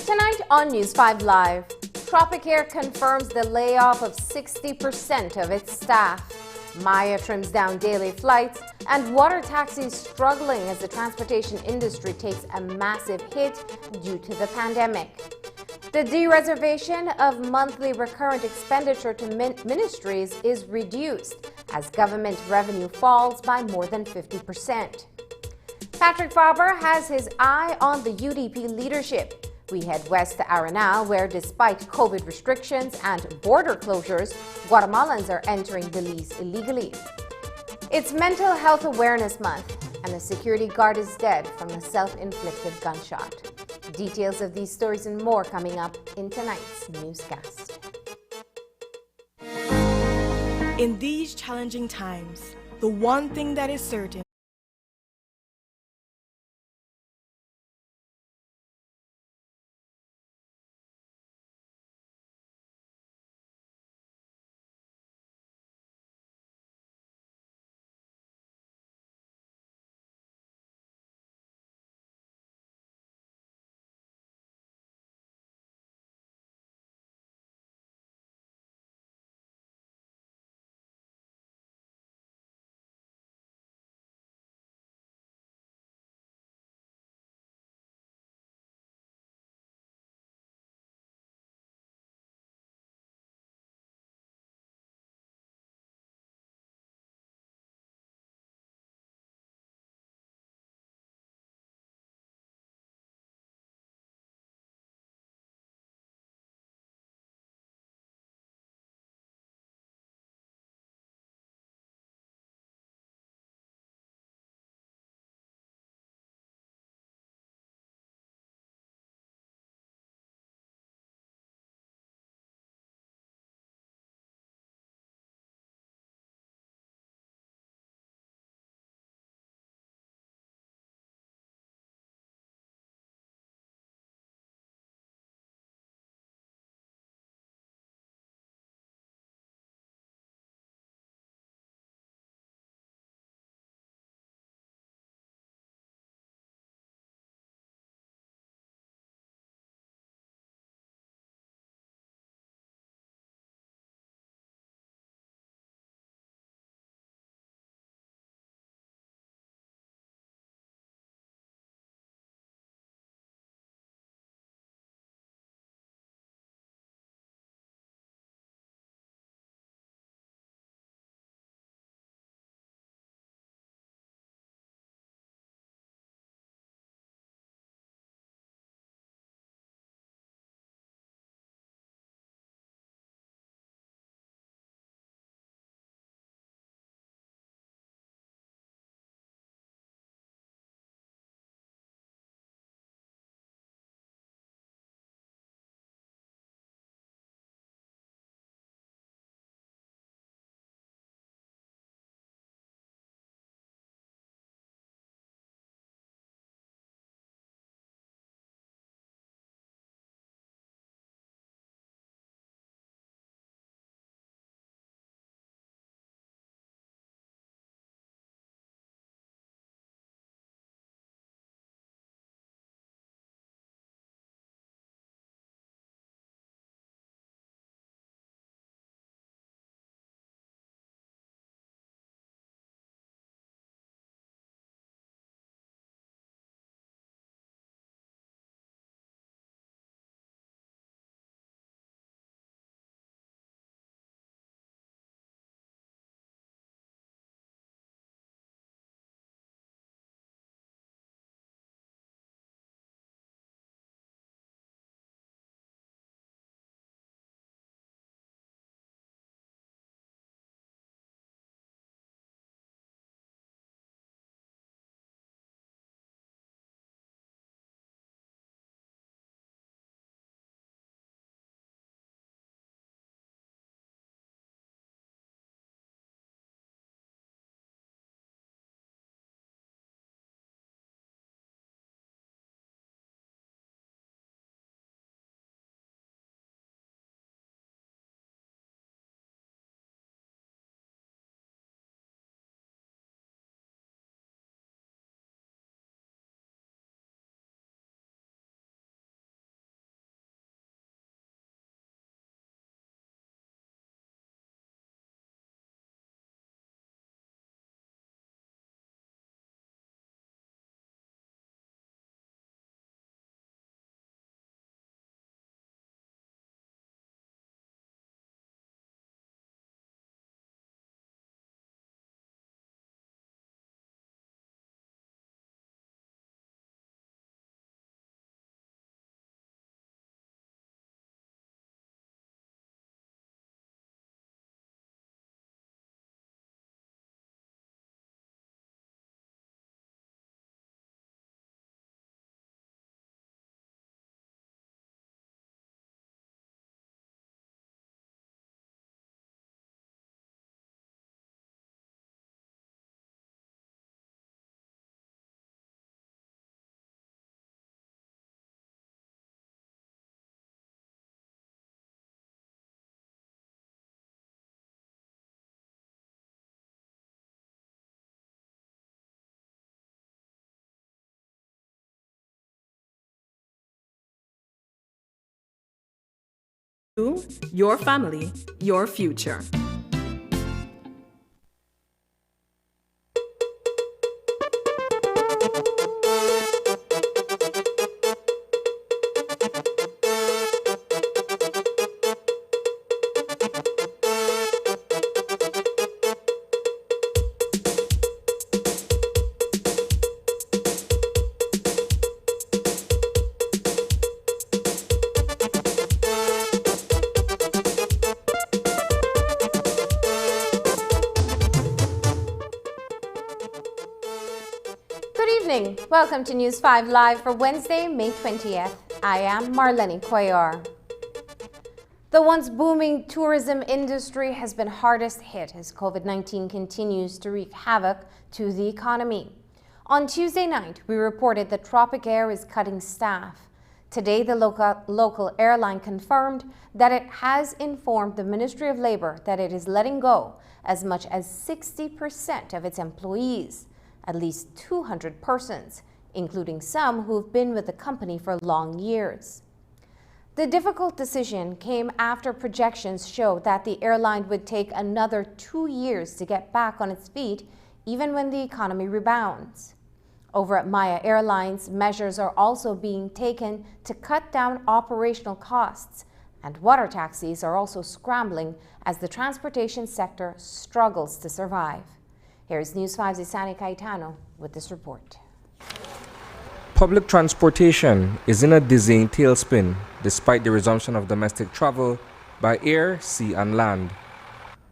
Tonight on News 5 Live, Tropicare confirms the layoff of 60% of its staff. Maya trims down daily flights, and water taxis struggling as the transportation industry takes a massive hit due to the pandemic. The dereservation of monthly recurrent expenditure to ministries is reduced as government revenue falls by more than 50%. Patrick Faber has his eye on the UDP leadership. We head west to Arenal, where despite COVID restrictions and border closures, Guatemalans are entering Belize illegally. It's Mental Health Awareness Month, and a security guard is dead from a self-inflicted gunshot. Details of these stories and more coming up in tonight's newscast. In these challenging times, the one thing that is certain You, your family, your future. Good evening. Welcome to News 5 Live for Wednesday, May 20th. I am Marlene Cuellar. The once booming tourism industry has been hardest hit as COVID-19 continues to wreak havoc to the economy. On Tuesday night, we reported that Tropic Air is cutting staff. Today, the local airline confirmed that it has informed the Ministry of Labor that it is letting go as much as 60% of its employees. At least 200 persons, including some who've been with the company for long years. The difficult decision came after projections showed that the airline would take another 2 years to get back on its feet, even when the economy rebounds. Over at Maya Airlines, measures are also being taken to cut down operational costs, and water taxis are also scrambling as the transportation sector struggles to survive. Here's News 5's Isani Caetano with this report. Public transportation is in a dizzying tailspin despite the resumption of domestic travel by air, sea and land.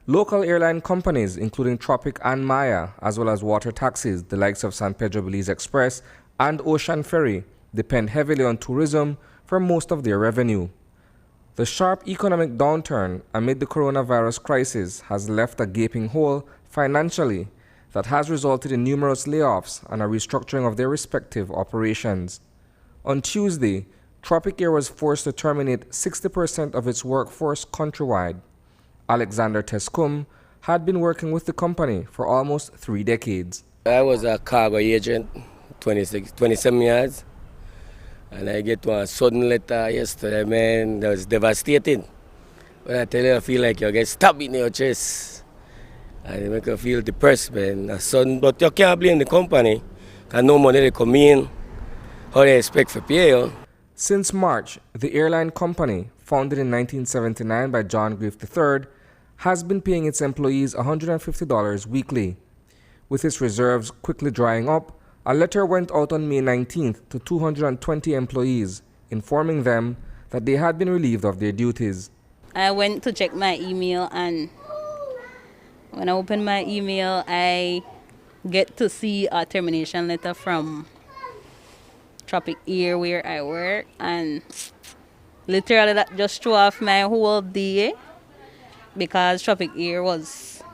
Local airline companies including Tropic and Maya, as well as water taxis, the likes of San Pedro Belize Express and Ocean Ferry, depend heavily on tourism for most of their revenue. The sharp economic downturn amid the coronavirus crisis has left a gaping hole financially that has resulted in numerous layoffs and a restructuring of their respective operations. On Tuesday, Tropic Air was forced to terminate 60% of its workforce countrywide. Alexander Tescum had been working with the company for almost 3 decades. I was a cargo agent, 27 years, and I get one sudden letter yesterday, man, that was devastating. When I tell you, I feel like you get stabbed in your chest. And it make you feel depressed, man. But you can't blame the company, because no money they come in, how they expect for pay you. Since March, the airline company, founded in 1979 by John Grief III, has been paying its employees $150 weekly. With its reserves quickly drying up, a letter went out on May 19th to 220 employees, informing them that they had been relieved of their duties. I went to check my email, and when I open my email, I get to see a termination letter from Tropic Air where I work, and literally that just threw off my whole day because Tropic Air was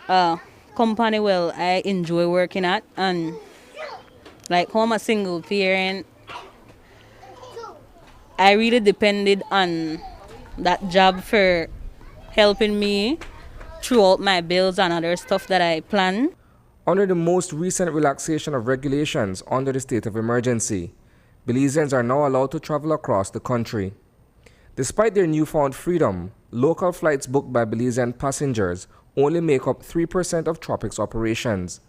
a company I enjoy working at, and like how I'm a single parent, I really depended on that job for helping me throughout my bills and other stuff that I plan. Under the most recent relaxation of regulations under the state of emergency, Belizeans are now allowed to travel across the country. Despite their newfound freedom, local flights booked by Belizean passengers only make up 3% of Tropic's operations.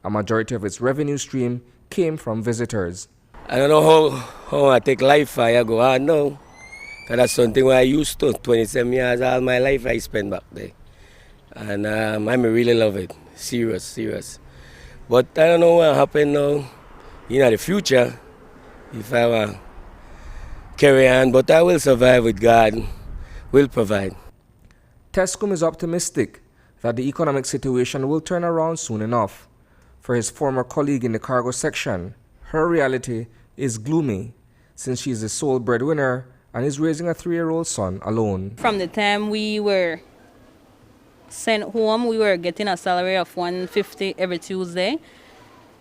A majority of its revenue stream came from visitors. I don't know how I take life I go on now. Because that's something I used to. 27 years, all my life I spent back there. And I really love it. Serious. But I don't know what will happen now in the future if I will carry on. But I will survive with God. Will provide. Tescum is optimistic that the economic situation will turn around soon enough. For his former colleague in the cargo section, her reality is gloomy since she is the sole breadwinner and is raising a 3-year-old son alone. From the time we were sent home, we were getting a salary of $150 every Tuesday,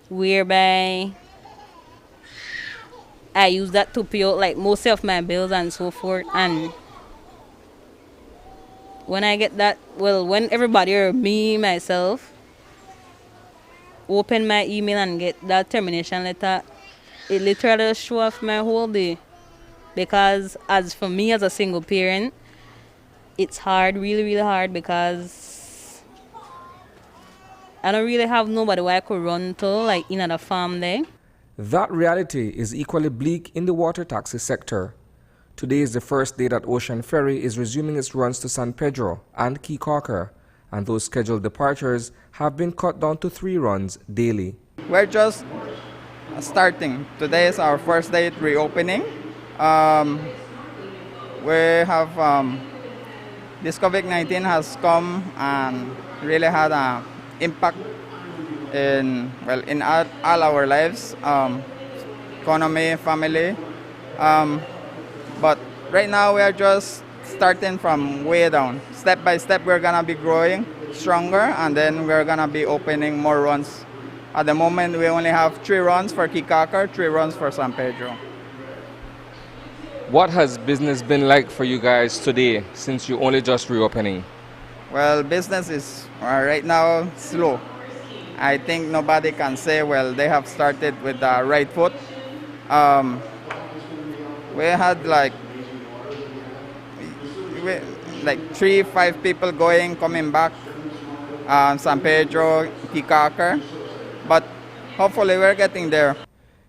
whereby I use that to pay out like most of my bills and so forth. And when I get that, when everybody or me, myself, open my email and get that termination letter, it literally show off my whole day. because as for me as a single parent, it's hard, really, really hard, because I don't really have nobody where I could run to, like in the farm there. That reality is equally bleak in the water taxi sector. Today is the first day that Ocean Ferry is resuming its runs to San Pedro and Key Corker, and those scheduled departures have been cut down to 3 runs daily. We're just starting. Today is our first day at reopening. We have this COVID-19 has come and really had an impact in all our lives, economy, family. But right now we are just starting from way down. Step by step we're gonna be growing stronger, and then we're gonna be opening more runs. At the moment we only have 3 runs for Kikaka, 3 runs for San Pedro. What has business been like for you guys today since you only just reopening? Well, business is right now slow. I think nobody can say, well, they have started with the right foot. We had like 3-5 people coming back, San Pedro, Kikaka, but hopefully we're getting there.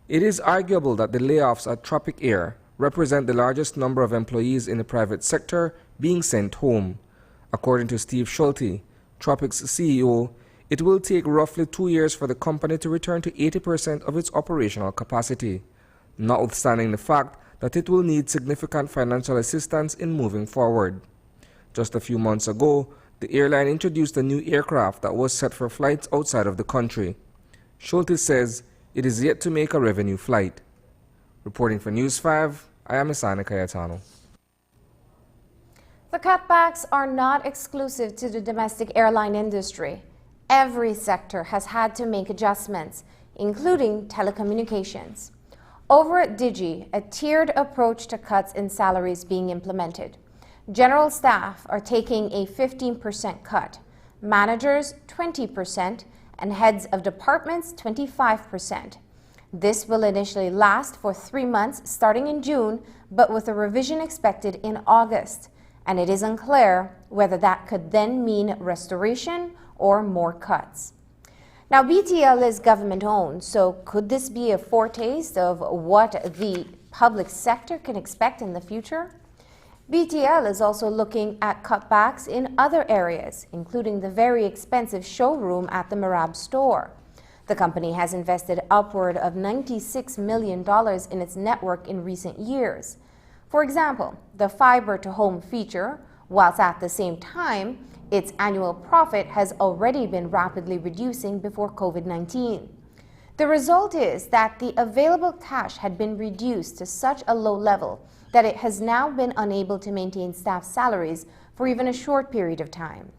It is arguable that the layoffs at Tropic Air represent the largest number of employees in the private sector being sent home. According to Steve Schulte, Tropic's CEO, it will take roughly 2 years for the company to return to 80% of its operational capacity, notwithstanding the fact that it will need significant financial assistance in moving forward. Just a few months ago, the airline introduced a new aircraft that was set for flights outside of the country. Schulte says it is yet to make a revenue flight. Reporting for News 5, I am Isani Cayetano. The cutbacks are not exclusive to the domestic airline industry. Every sector has had to make adjustments, including telecommunications. Over at Digi, a tiered approach to cuts in salaries being implemented. General staff are taking a 15% cut, managers 20%, and heads of departments 25%. This will initially last for 3 months starting in June, but with a revision expected in August. And it is unclear whether that could then mean restoration or more cuts. Now, BTL is government-owned, so could this be a foretaste of what the public sector can expect in the future? BTL is also looking at cutbacks in other areas, including the very expensive showroom at the Marab store. The company has invested upward of $96 million in its network in recent years. For example, the fiber-to-home feature, whilst at the same time, its annual profit has already been rapidly reducing before COVID-19. The result is that the available cash had been reduced to such a low level that it has now been unable to maintain staff salaries for even a short period of time.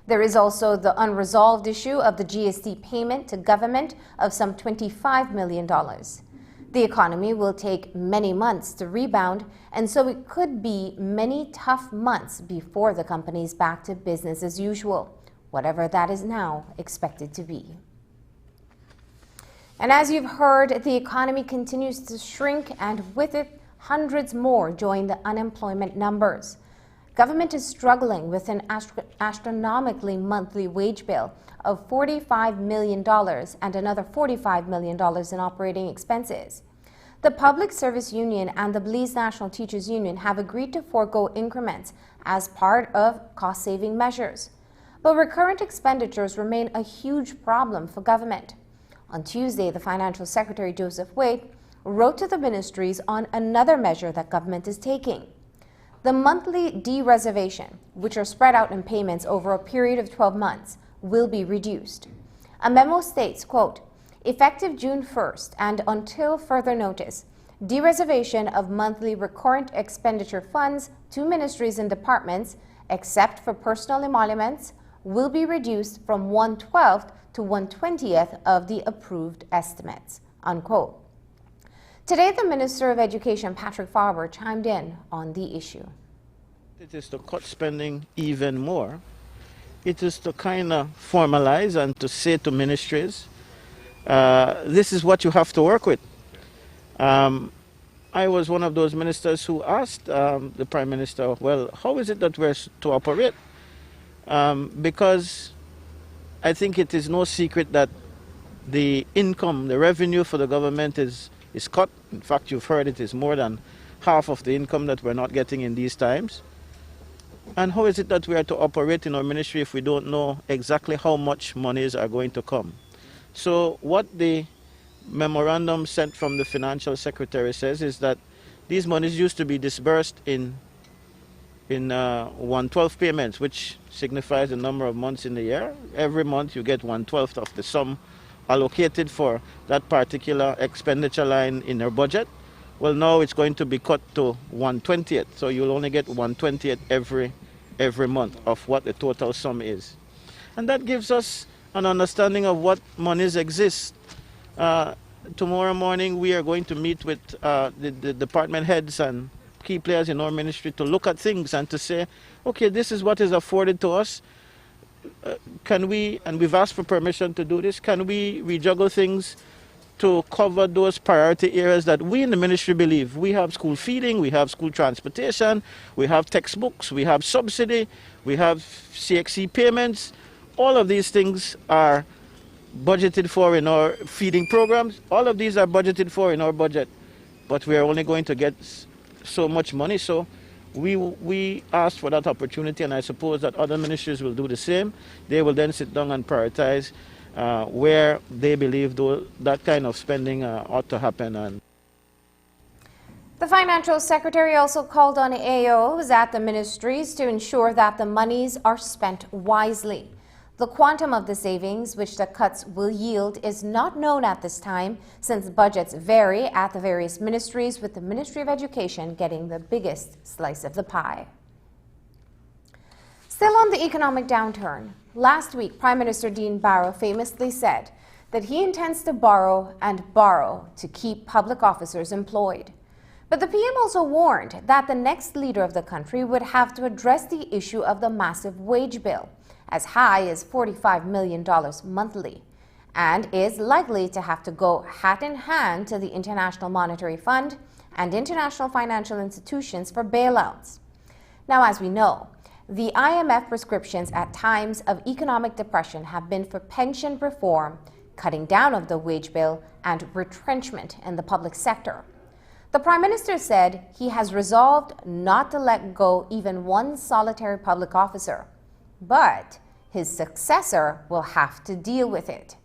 There is also the unresolved issue of the GST payment to government of some $25 million. The economy will take many months to rebound, and so it could be many tough months before the company is back to business as usual, whatever that is now expected to be. And as you've heard, the economy continues to shrink, and with it, hundreds more join the unemployment numbers. Government is struggling with an astronomically monthly wage bill of $45 million and another $45 million in operating expenses. The Public Service Union and the Belize National Teachers Union have agreed to forego increments as part of cost-saving measures. But recurrent expenditures remain a huge problem for government. On Tuesday, the Financial Secretary, Joseph Waite, wrote to the ministries on another measure that government is taking. The monthly de-reservation, which are spread out in payments over a period of 12 months, will be reduced. A memo states, quote, effective June 1st and until further notice, de-reservation of monthly recurrent expenditure funds to ministries and departments, except for personal emoluments, will be reduced from 1/12 to 1/20 of the approved estimates, unquote. Today, the Minister of Education, Patrick Farber, chimed in on the issue. It is to cut spending even more. It is to kind of formalize and to say to ministries, this is what you have to work with. And I was one of those ministers who asked the Prime Minister, well, how is it that we're to operate? Because I think it is no secret that the income, the revenue for the government is cut. In fact, you've heard it is more than half of the income that we're not getting in these times. And how is it that we are to operate in our ministry if we don't know exactly how much monies are going to come? So what the memorandum sent from the financial secretary says is that these monies used to be disbursed in 1/12 payments, which signifies the number of months in the year. Every month you get 1/12 of the sum allocated for that particular expenditure line in your budget. Well, now it's going to be cut to 1/20th, so you'll only get 1/20th every month of what the total sum is. And that gives us an understanding of what monies exist. Tomorrow morning we are going to meet with the department heads and key players in our ministry to look at things and to say, okay, this is what is afforded to us. Can we, and we've asked for permission to do this, can we rejuggle things to cover those priority areas that we in the ministry believe? We have school feeding, we have school transportation, we have textbooks, we have subsidy, we have CSEC payments. All of these things are budgeted for in our feeding programs. All of these are budgeted for in our budget, but we are only going to get so much money. So we asked for that opportunity, and I suppose that other ministries will do the same. They will then sit down and prioritize where they believe that kind of spending ought to happen. The Financial Secretary also called on AOs at the ministries to ensure that the monies are spent wisely. The quantum of the savings which the cuts will yield is not known at this time, since budgets vary at the various ministries, with the Ministry of Education getting the biggest slice of the pie. Still on the economic downturn, last week Prime Minister Dean Barrow famously said that he intends to borrow and borrow to keep public officers employed. But the PM also warned that the next leader of the country would have to address the issue of the massive wage bill, as high as $45 million monthly, and is likely to have to go hat in hand to the International Monetary Fund and international financial institutions for bailouts. Now, as we know, the IMF prescriptions at times of economic depression have been for pension reform, cutting down of the wage bill, and retrenchment in the public sector. The Prime Minister said he has resolved not to let go even one solitary public officer, but his successor will have to deal with it.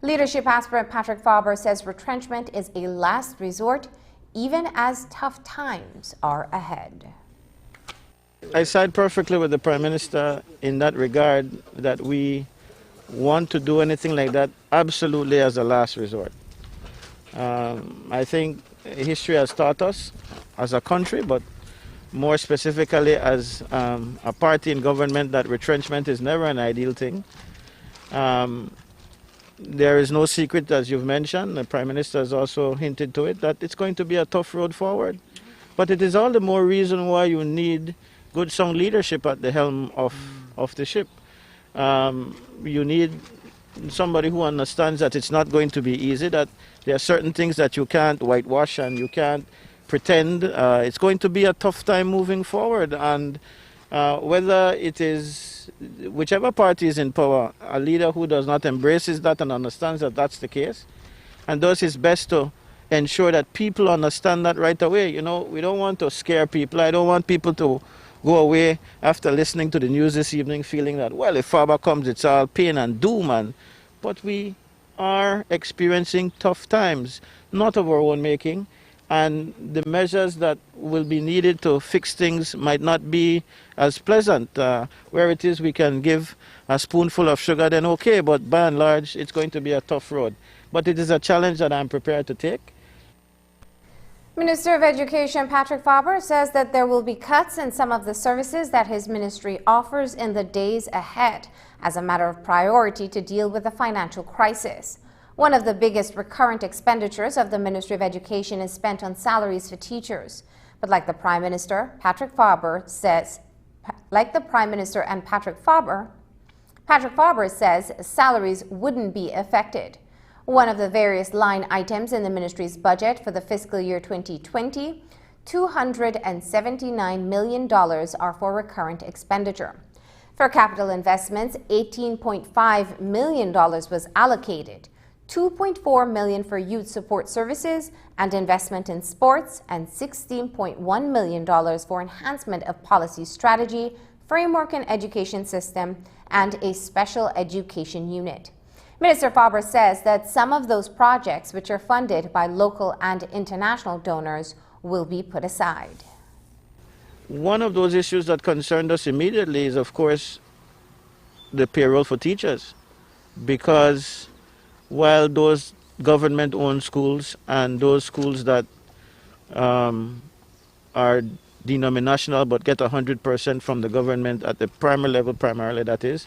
Leadership aspirant Patrick Faber says retrenchment is a last resort, even as tough times are ahead. I side perfectly with the Prime Minister in that regard, that we want to do anything like that absolutely as a last resort. I think history has taught us as a country, but more specifically as a party in government, that retrenchment is never an ideal thing. There is no secret, as you've mentioned, the Prime Minister has also hinted to it, that it's going to be a tough road forward. But it is all the more reason why you need good, sound leadership at the helm of the ship. You need somebody who understands that it's not going to be easy, that there are certain things that you can't whitewash and you can't pretend. It's going to be a tough time moving forward, and whether it is whichever party is in power, a leader who does not embrace that and understands that that's the case and does his best to ensure that people understand that right away. You know, we don't want to scare people. I don't want people to go away after listening to the news this evening feeling that, well, if Faber comes, it's all pain and doom. But we are experiencing tough times, not of our own making, and the measures that will be needed to fix things might not be as pleasant. Where it is we can give a spoonful of sugar, then okay, but by and large, it's going to be a tough road. But it is a challenge that I'm prepared to take. Minister of Education Patrick Faber says that there will be cuts in some of the services that his ministry offers in the days ahead, as a matter of priority to deal with the financial crisis. One of the biggest recurrent expenditures of the Ministry of Education is spent on salaries for teachers. But like the Prime Minister, Patrick Faber says, Patrick Faber says salaries wouldn't be affected. One of the various line items in the ministry's budget for the fiscal year 2020, $279 million are for recurrent expenditure. For capital investments, $18.5 million was allocated, $2.4 million for youth support services and investment in sports, and $16.1 million for enhancement of policy strategy, framework and education system, and a special education unit. Minister Faber says that some of those projects, which are funded by local and international donors, will be put aside. One of those issues that concerned us immediately is, of course, the payroll for teachers, because while those government-owned schools and those schools that are denominational but get 100% from the government at the primary level, primarily that is,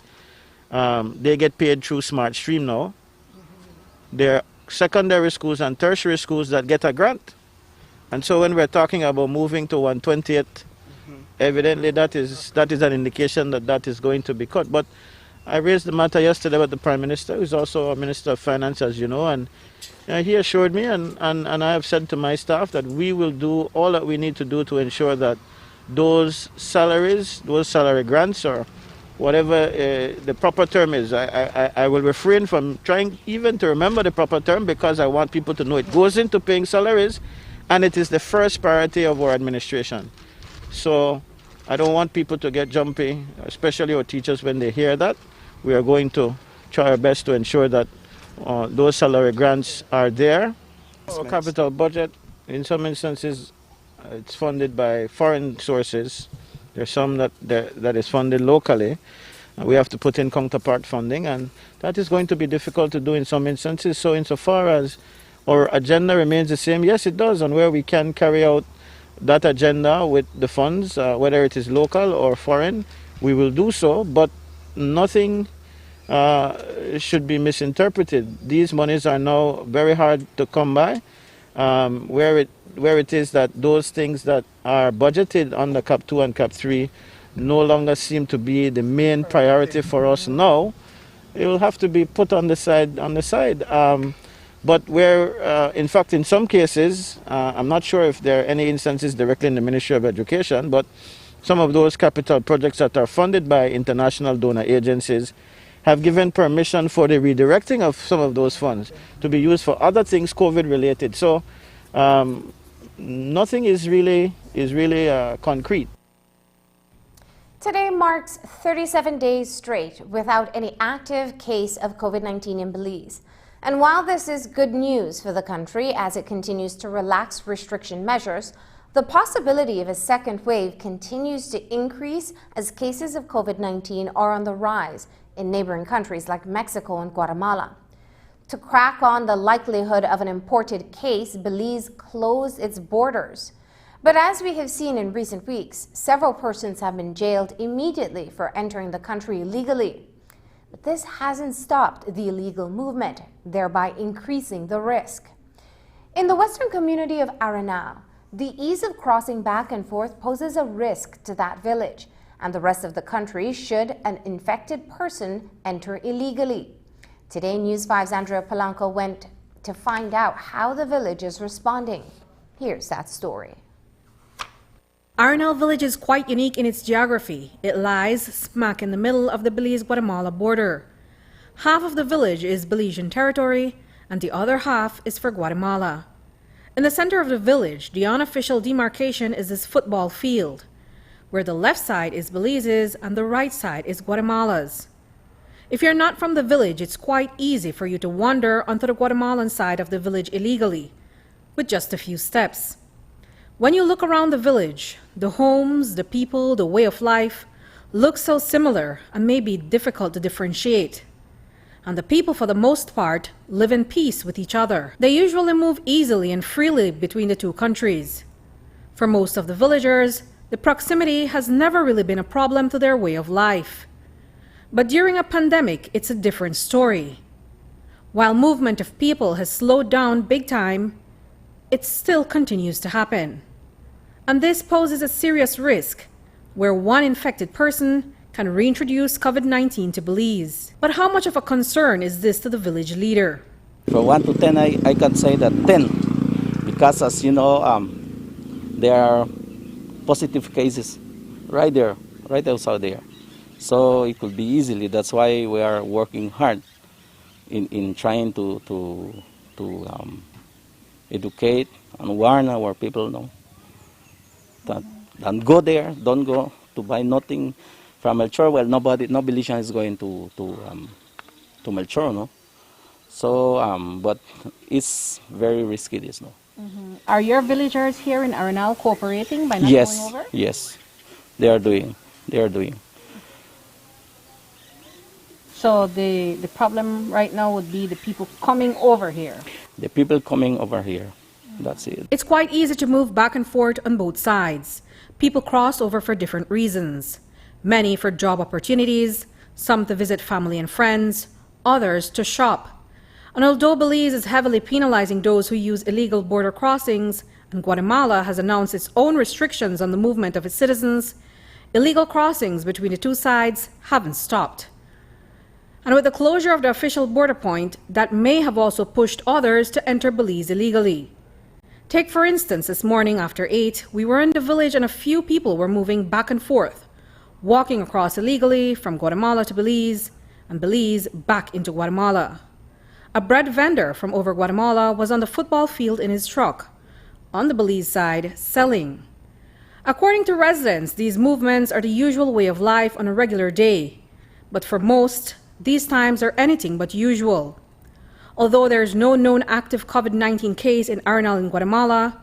they get paid through Smart Stream now. There are secondary schools and tertiary schools that get a grant. And so when we're talking about moving to 1/20th, evidently that is an indication that that is going to be cut. But I raised the matter yesterday with the Prime Minister, who's also a Minister of Finance, as you know, and he assured me, and I have said to my staff, that we will do all that we need to do to ensure that those salaries, those salary grants, or whatever the proper term is, I will refrain from trying even to remember the proper term, because I want people to know it goes into paying salaries, and it is the first priority of our administration. So I don't want people to get jumpy, especially our teachers, when they hear that. We are going to try our best to ensure that those salary grants are there. Our capital budget, in some instances, it's funded by foreign sources. There's some that is funded locally. We have to put in counterpart funding, and that is going to be difficult to do in some instances. So insofar as our agenda remains the same, yes, it does, and where we can carry out that agenda with the funds, whether it is local or foreign, we will do so, but nothing should be misinterpreted. These monies are now very hard to come by, where it is that those things that are budgeted under CAP 2 and CAP 3 no longer seem to be the main priority for us now. It will have to be put on the side. But where, in fact, in some cases, I'm not sure if there are any instances directly in the Ministry of Education, but some of those capital projects that are funded by international donor agencies have given permission for the redirecting of some of those funds to be used for other things COVID-related. So nothing is really concrete. Today marks 37 days straight without any active case of COVID-19 in Belize. And while this is good news for the country as it continues to relax restriction measures, the possibility of a second wave continues to increase as cases of COVID-19 are on the rise in neighboring countries like Mexico and Guatemala. To crack on the likelihood of an imported case, Belize closed its borders. But as we have seen in recent weeks, several persons have been jailed immediately for entering the country illegally. But this hasn't stopped the illegal movement, thereby increasing the risk. In the western community of Arenal, the ease of crossing back and forth poses a risk to that village and the rest of the country should an infected person enter illegally. Today, News 5's Andrea Polanco went to find out how the village is responding. Here's that story. Arenal village is quite unique in its geography. It lies smack in the middle of the Belize-Guatemala border. Half of the village is Belizean territory, and the other half is for Guatemala. In the center of the village, the unofficial demarcation is this football field, where the left side is Belize's and the right side is Guatemala's. If you're not from the village, it's quite easy for you to wander onto the Guatemalan side of the village illegally, with just a few steps. When you look around the village, the homes, the people, the way of life look so similar and may be difficult to differentiate. And the people, for the most part, live in peace with each other. They usually move easily and freely between the two countries. For most of the villagers, the proximity has never really been a problem to their way of life. But during a pandemic, it's a different story. While movement of people has slowed down big time, it still continues to happen. And this poses a serious risk, where one infected person can reintroduce COVID-19 to Belize. But how much of a concern is this to the village leader? From 1 to 10, I can say that 10, because as you know, there are positive cases right there, right outside there. So it could be easily. That's why we are working hard in trying to educate and warn our people, no, that don't go there, don't go to buy nothing from Melchor. Well, no Belizean is going to Melchor, no. So, but it's very risky, this, no. Are your villagers here in Arenal cooperating by not Yes, going over? yes, they are doing. They are doing. So the problem right now would be the people coming over here. The people coming over here. That's it. It's quite easy to move back and forth on both sides. People cross over for different reasons. Many for job opportunities, some to visit family and friends, others to shop. And although Belize is heavily penalizing those who use illegal border crossings, and Guatemala has announced its own restrictions on the movement of its citizens, illegal crossings between the two sides haven't stopped. And with the closure of the official border point, that may have also pushed others to enter Belize illegally. Take for instance, this morning after 8, we were in the village and a few people were moving back and forth, walking across illegally from Guatemala to Belize, and Belize back into Guatemala. A bread vendor from over Guatemala was on the football field in his truck, on the Belize side, selling. According to residents, these movements are the usual way of life on a regular day, but for most, these times are anything but usual. Although there is no known active COVID-19 case in Arenal in Guatemala,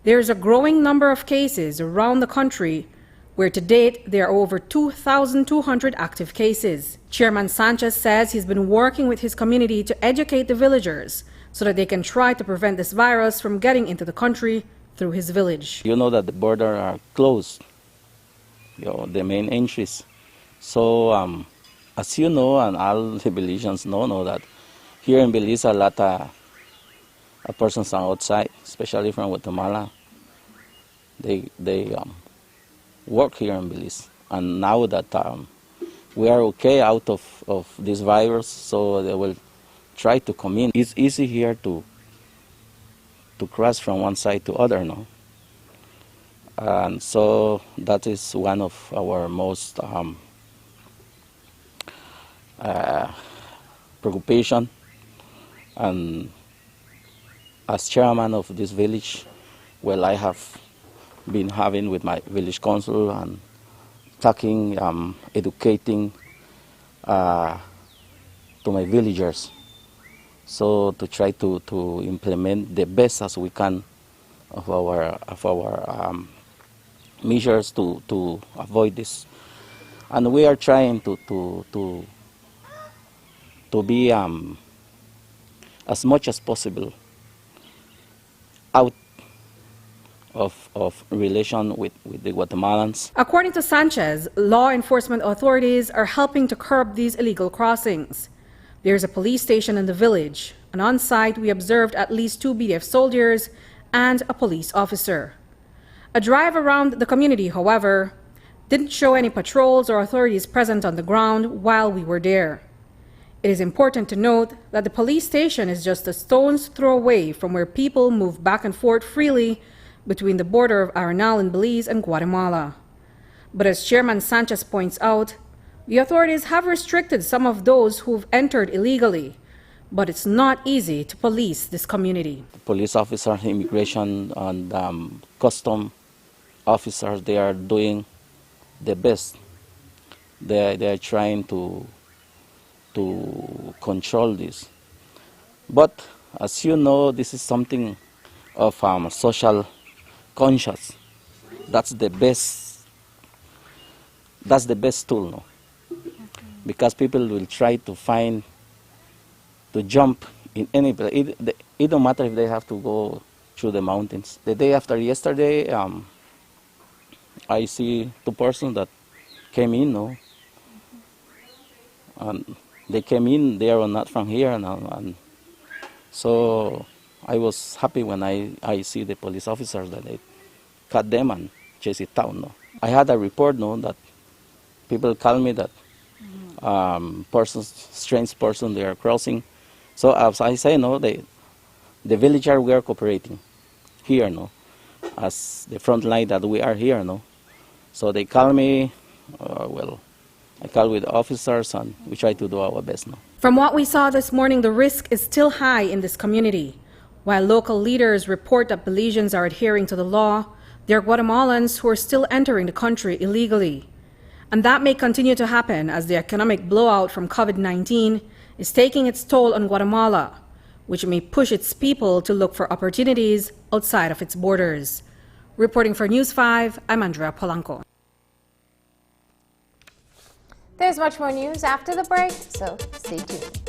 there is a growing number of cases around the country where to date there are over 2,200 active cases. Chairman Sanchez says he's been working with his community to educate the villagers so that they can try to prevent this virus from getting into the country through his village. You know that the border are closed, the main entries. So, as you know, and all the Belizeans know that here in Belize a lot of persons are outside, especially from Guatemala. They work here in Belize, and now that we are okay out of this virus, so they will try to come in. It's easy here to cross from one side to other, no? And so that is one of our most preoccupation. And as chairman of this village, well, I have been having with my village council and talking, educating to my villagers, so to try to implement the best as we can of our measures to avoid this. And we are trying to be as much as possible out of relation with the Guatemalans. According to Sanchez, law enforcement authorities are helping to curb these illegal crossings. There's a police station in the village, and on site we observed at least 2 BDF soldiers and a police officer. A drive around the community, however, didn't show any patrols or authorities present on the ground while we were there. It is important to note that the police station is just a stone's throw away from where people move back and forth freely between the border of Arenal in Belize and Guatemala. But as Chairman Sanchez points out, the authorities have restricted some of those who've entered illegally, but it's not easy to police this community. Police officers, immigration, and custom officers, they are doing the best. They are trying to control this. But as you know, this is something of social conscious. That's the best tool, no? Because people will try to jump in any place. It don't matter if they have to go through the mountains. The day after yesterday, I see 2 persons that came in, no? And they came in, they are not from here now, and so I was happy when I see the police officers that they cut them and chase it down. No? I had a report, no, that people call me that strange person, they are crossing So as I say, no, the villagers we are cooperating here, no, as the front line that we are here, no. So they call me, I call with the officers and we try to do our best, no. From what we saw this morning, the risk is still high in this community. While local leaders report that Belizeans are adhering to the law, there are Guatemalans who are still entering the country illegally. And that may continue to happen as the economic blowout from COVID-19 is taking its toll on Guatemala, which may push its people to look for opportunities outside of its borders. Reporting for News 5, I'm Andrea Polanco. There's much more news after the break, so stay tuned.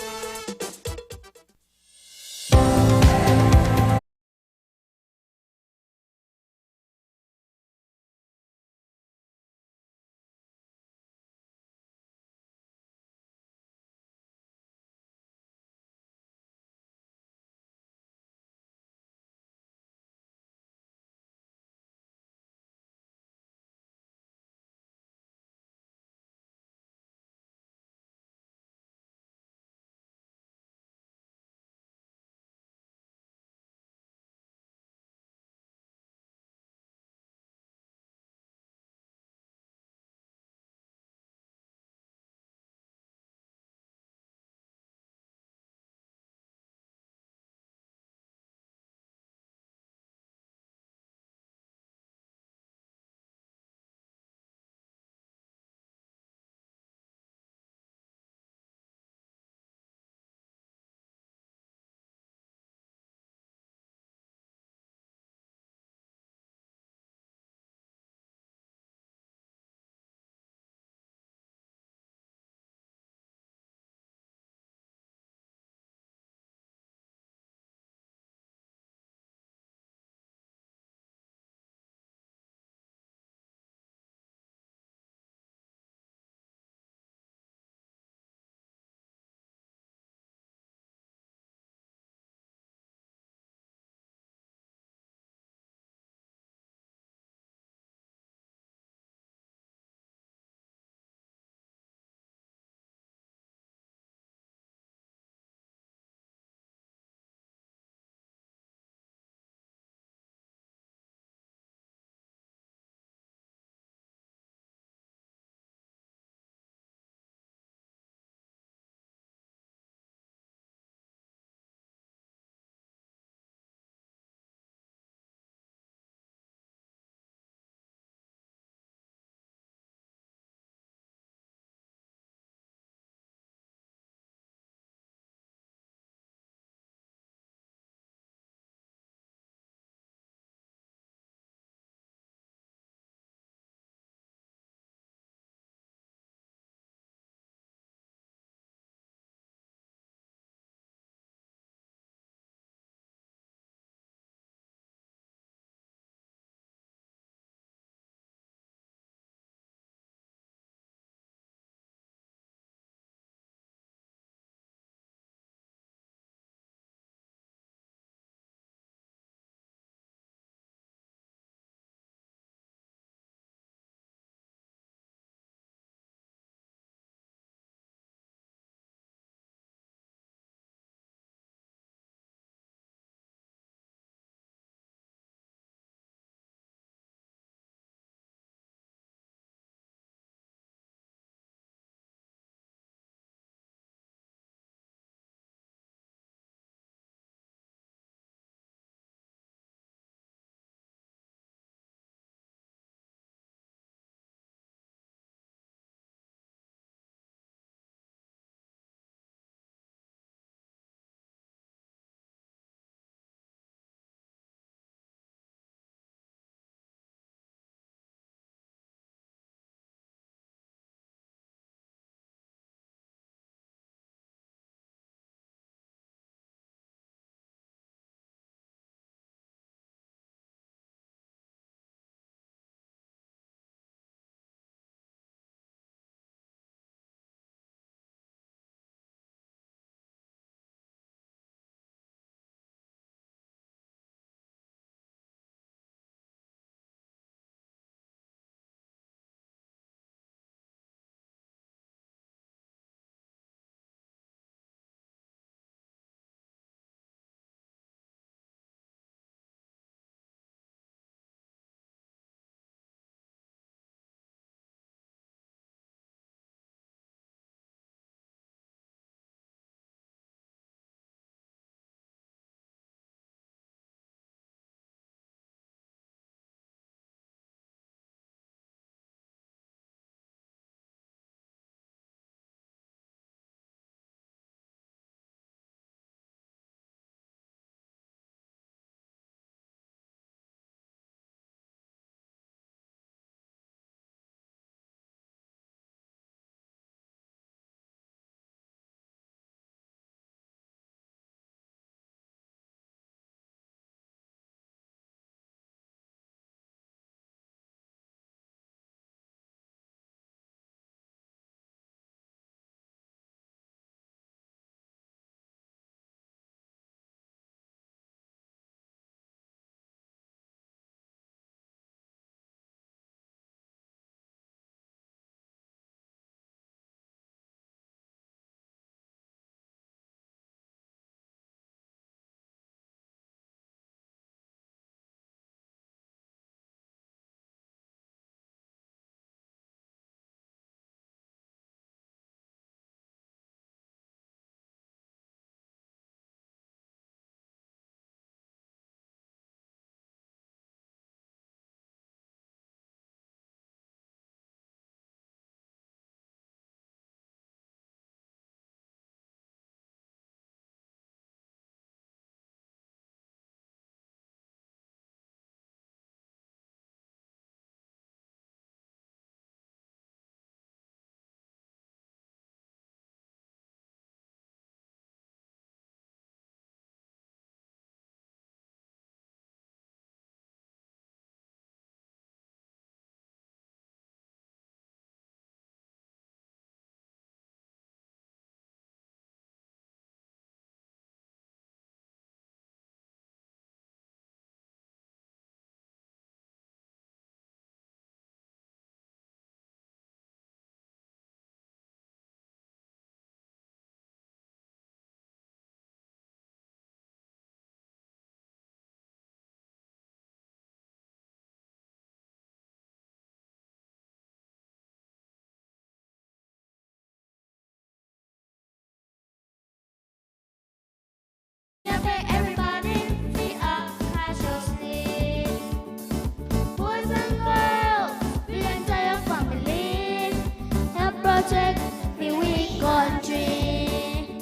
protect the weak country.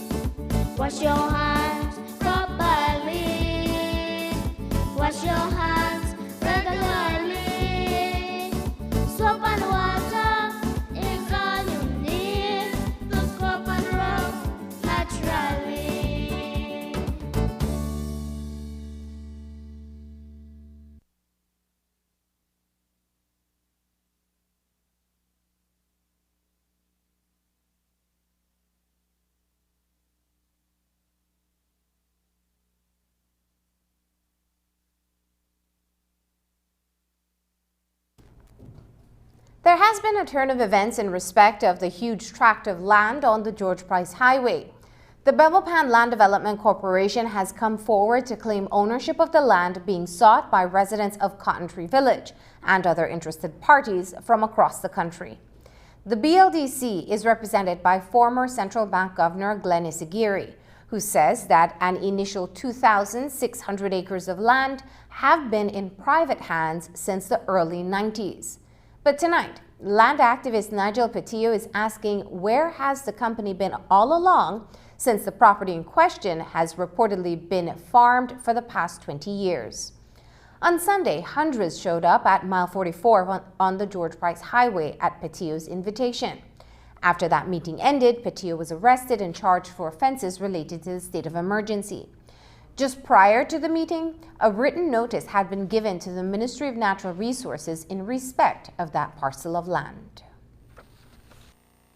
Wash your hands properly. Wash your hands regularly. Soap and water is all you need to scrub and rub naturally. There has been a turn of events in respect of the huge tract of land on the George Price Highway. The Belmopan Land Development Corporation has come forward to claim ownership of the land being sought by residents of Cotton Tree Village and other interested parties from across the country. The BLDC is represented by former Central Bank Governor Glenn Isagiri, who says that an initial 2,600 acres of land have been in private hands since the early 90s. But tonight, land activist Nigel Petillo is asking where has the company been all along since the property in question has reportedly been farmed for the past 20 years. On Sunday, hundreds showed up at mile 44 on the George Price Highway at Petillo's invitation. After that meeting ended, Petillo was arrested and charged for offenses related to the state of emergency. Just prior to the meeting, a written notice had been given to the Ministry of Natural Resources in respect of that parcel of land.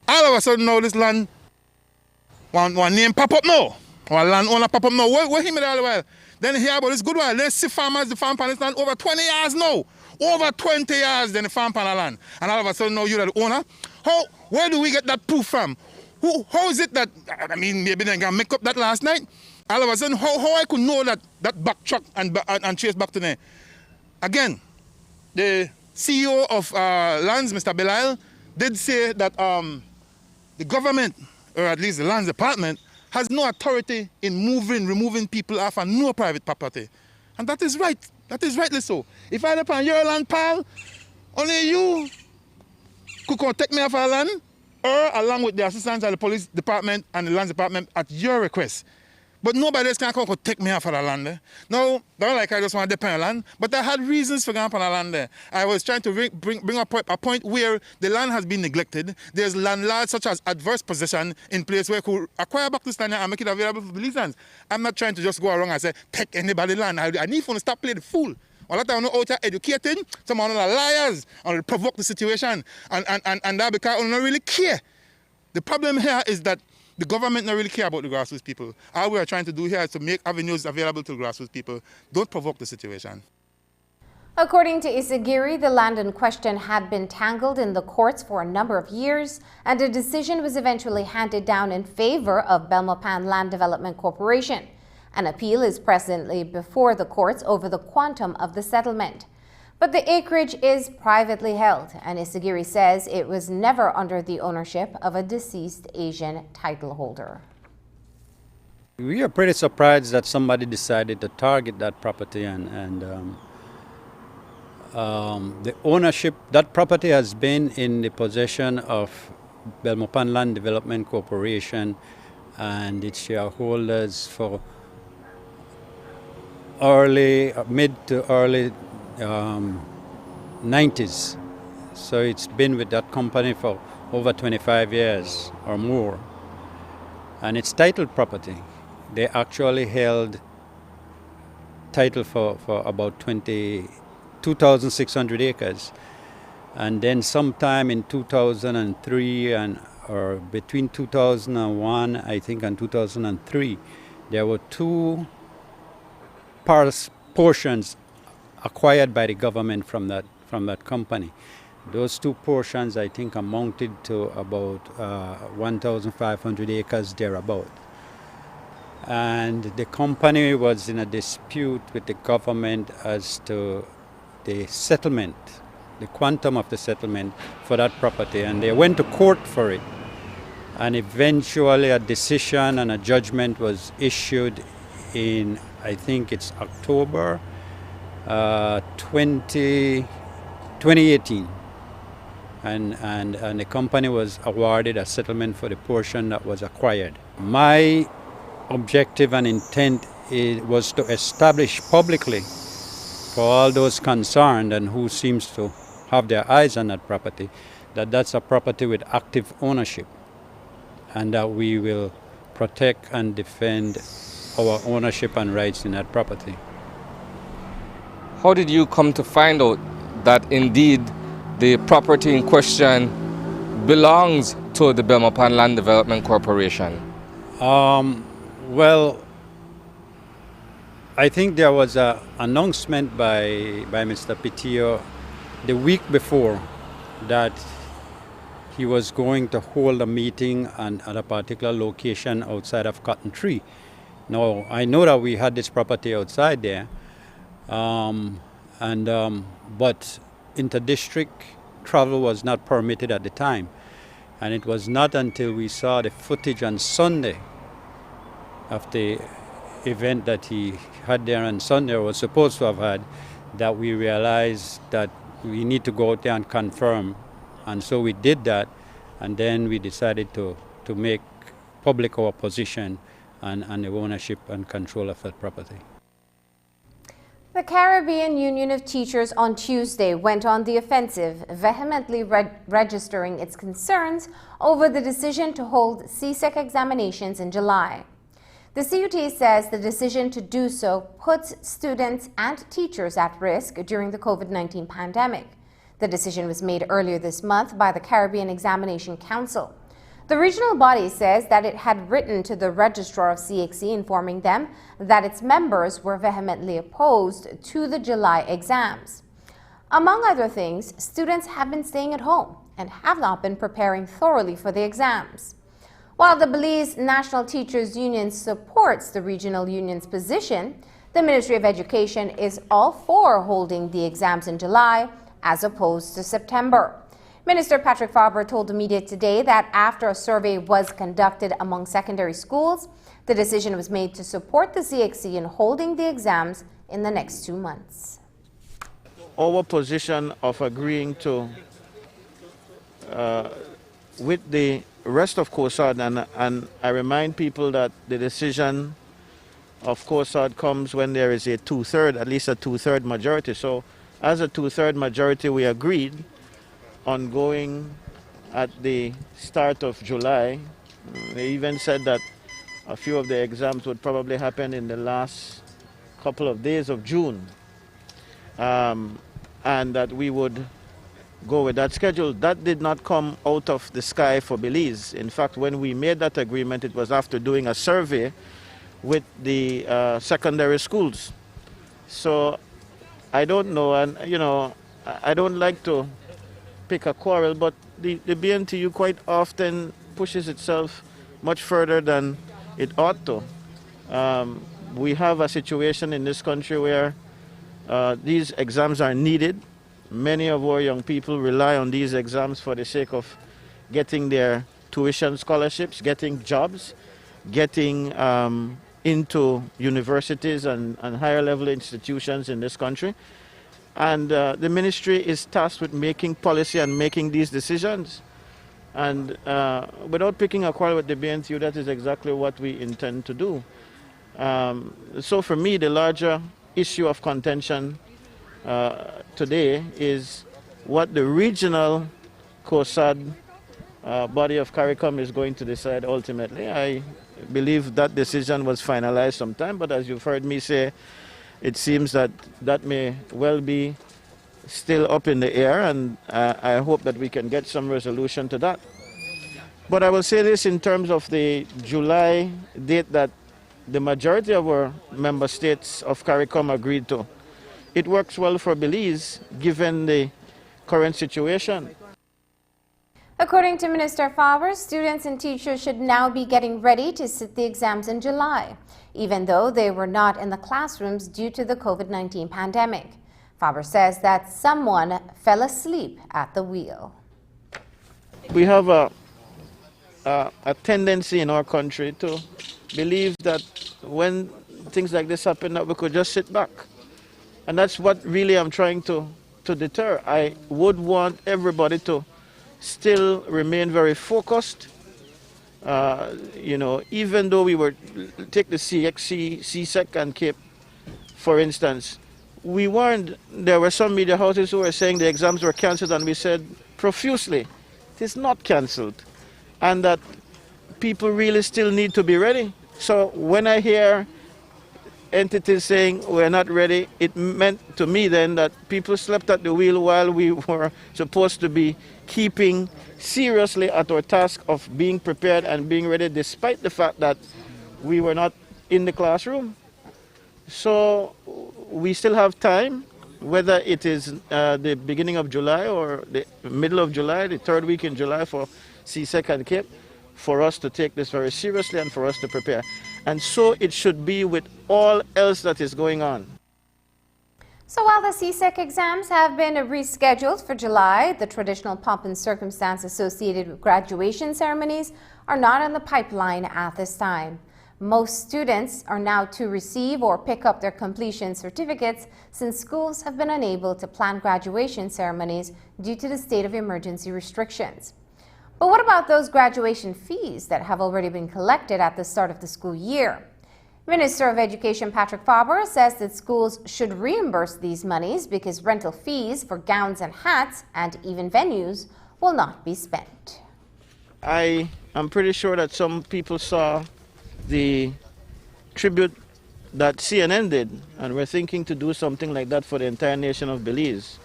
All of a sudden now this land, one name pop up now. One land owner pop up now. Where him all the while? Then hear about this good while. Let's see farmers, the farm pan is land over 20 years now. Over 20 years then the farm pan land. And all of a sudden now you're the owner. Where do we get that proof from? How is it that, I mean, maybe they can make up that last night? All of a sudden, how I could know that backtrack and chase back to there? Again, the CEO of Lands, Mr. Belial, did say that the government, or at least the Lands Department, has no authority in removing people off and no private property. And that is right. That is rightly so. If I depend on your land, pal, only you could come take me off our land, or along with the assistance of the police department and the Lands Department at your request. But nobody else can come and take me off of the land there. No, don't like I just want to depend on land, but I had reasons for going up on the land there. I was trying to bring up a point where the land has been neglected. There's landlords such as adverse possession in place where you could acquire back this land and make it available for Belizeans. I'm not trying to just go around and say, take anybody land. I need to stop playing the fool. A lot of them are out there educating, some are liars, and provoke the situation. And that because I don't really care. The problem here is that the government don't really care about the grassroots people. All we are trying to do here is to make avenues available to grassroots people. Don't provoke the situation. According to Isagiri, the land in question had been tangled in the courts for a number of years, and a decision was eventually handed down in favor of Belmopan Land Development Corporation. An appeal is presently before the courts over the quantum of the settlement. But the acreage is privately held, and Isagiri says it was never under the ownership of a deceased Asian title holder. We are pretty surprised that somebody decided to target that property and the ownership. That property has been in the possession of Belmopan Land Development Corporation and its shareholders for mid to early 90s. So it's been with that company for over 25 years or more. And it's titled property. They actually held title for about 2,600 acres. And then sometime in 2003 or between 2001, I think, and 2003, there were two portions acquired by the government from that company. Those two portions, I think, amounted to about 1,500 acres thereabout. And the company was in a dispute with the government as to the settlement, the quantum of the settlement for that property, and they went to court for it. And eventually a decision and a judgment was issued in, I think it's October 2018. and the company was awarded a settlement for the portion that was acquired. My objective and intent was to establish publicly for all those concerned and who seems to have their eyes on that property, that that's a property with active ownership, and that we will protect and defend our ownership and rights in that property. How did you come to find out that indeed the property in question belongs to the Belmopan Land Development Corporation? Well, I think there was an announcement by Mr. Pitio the week before that he was going to hold a meeting at a particular location outside of Cotton Tree. Now, I know that we had this property outside there, but inter-district travel was not permitted at the time. And it was not until we saw the footage on Sunday of the event that he had there on Sunday, or was supposed to have had, that we realized that we need to go out there and confirm. And so we did that, and then we decided to make public our position and the ownership and control of that property. The Caribbean Union of Teachers on Tuesday went on the offensive, vehemently registering its concerns over the decision to hold CSEC examinations in July. The CUT says the decision to do so puts students and teachers at risk during the COVID-19 pandemic. The decision was made earlier this month by the Caribbean Examination Council. The regional body says that it had written to the registrar of CXC informing them that its members were vehemently opposed to the July exams. Among other things, students have been staying at home and have not been preparing thoroughly for the exams. While the Belize National Teachers Union supports the regional union's position, the Ministry of Education is all for holding the exams in July as opposed to September. Minister Patrick Faber told the media today that after a survey was conducted among secondary schools, the decision was made to support the CXC in holding the exams in the next 2 months. Our position of agreeing to with the rest of COSAD, and I remind people that the decision of COSAD comes when there is at least a two-third majority. So as a two-third majority, we agreed on going at the start of July. They even said that a few of the exams would probably happen in the last couple of days of June, and that we would go with that schedule. That did not come out of the sky for Belize. In fact, when we made that agreement, it was after doing a survey with the secondary schools. So I don't know, and I don't like to pick a quarrel, but the BNTU quite often pushes itself much further than it ought to. We have a situation in this country where these exams are needed. Many of our young people rely on these exams for the sake of getting their tuition scholarships, getting jobs, getting into universities and higher level institutions in this country. And the ministry is tasked with making policy and making these decisions. And without picking a quarrel with the BNTU, that is exactly what we intend to do. So for me, the larger issue of contention today is what the regional COSAD body of CARICOM is going to decide ultimately. I believe that decision was finalized sometime, but as you've heard me say, it seems that that may well be still up in the air, and I hope that we can get some resolution to that. But I will say this in terms of the July date that the majority of our member states of CARICOM agreed to. It works well for Belize given the current situation. According to Minister Faber, students and teachers should now be getting ready to sit the exams in July, even though they were not in the classrooms due to the COVID-19 pandemic. Faber says that someone fell asleep at the wheel. We have a tendency in our country to believe that when things like this happen, that we could just sit back. And that's what really I'm trying to deter. I would want everybody to still remain very focused. Even though we were, take the CSEC and Cape, for instance, there were some media houses who were saying the exams were cancelled, and we said profusely, it is not cancelled, and that people really still need to be ready. So when I hear entities saying we're not ready, it meant to me then that people slept at the wheel while we were supposed to be keeping seriously at our task of being prepared and being ready, despite the fact that we were not in the classroom. So we still have time, whether it is the beginning of July or the middle of July, the third week in July for CSEC and Cape, for us to take this very seriously and for us to prepare. And so it should be with all else that is going on. So while the CSEC exams have been rescheduled for July, the traditional pomp and circumstance associated with graduation ceremonies are not in the pipeline at this time. Most students are now to receive or pick up their completion certificates since schools have been unable to plan graduation ceremonies due to the state of emergency restrictions. But what about those graduation fees that have already been collected at the start of the school year? Minister of Education Patrick Faber says that schools should reimburse these monies because rental fees for gowns and hats and even venues will not be spent. I am pretty sure that some people saw the tribute that CNN did, and we're thinking to do something like that for the entire nation of Belize.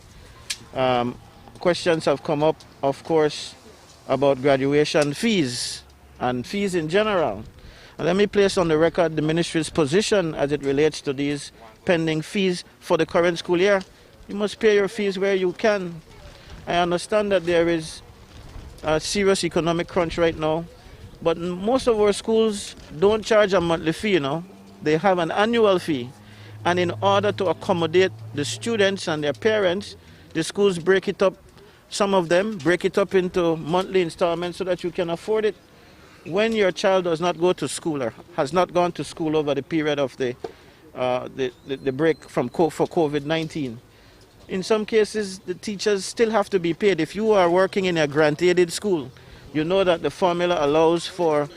Questions have come up, of course, about graduation fees and fees in general. And let me place on the record the ministry's position as it relates to these pending fees for the current school year. You must pay your fees where you can. I understand that there is a serious economic crunch right now, but most of our schools don't charge a monthly fee, They have an annual fee. And in order to accommodate the students and their parents, the schools break it up. Some of them break it up into monthly installments so that you can afford it. When your child does not go to school or has not gone to school over the period of the break for COVID-19, in some cases the teachers still have to be paid. If you are working in a grant-aided school, you know that the formula allows for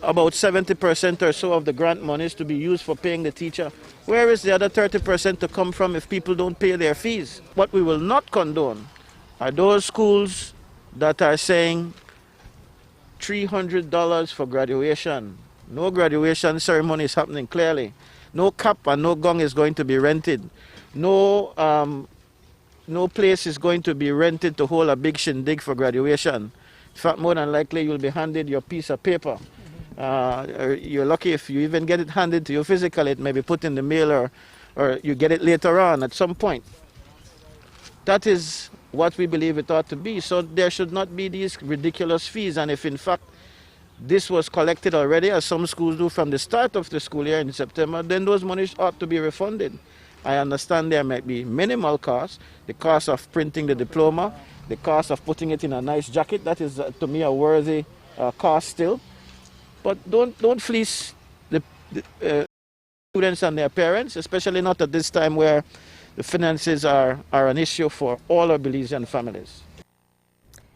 about 70% or so of the grant monies to be used for paying the teacher. Where is the other 30% to come from if people don't pay their fees? What we will not condone are those schools that are saying $300 for graduation. No graduation ceremony is happening clearly. No cap and no gong is going to be rented. No place is going to be rented to hold a big shindig for graduation. In fact, more than likely you'll be handed your piece of paper. You're lucky if you even get it handed to you physically. It may be put in the mail or you get it later on at some point. That is what we believe it ought to be. So there should not be these ridiculous fees. And if in fact this was collected already, as some schools do from the start of the school year in September, then those monies ought to be refunded. I understand there might be minimal costs, the cost of printing the diploma, the cost of putting it in a nice jacket. That is, to me, a worthy cost still. But don't fleece the students and their parents, especially not at this time where the finances are an issue for all our Belizean families.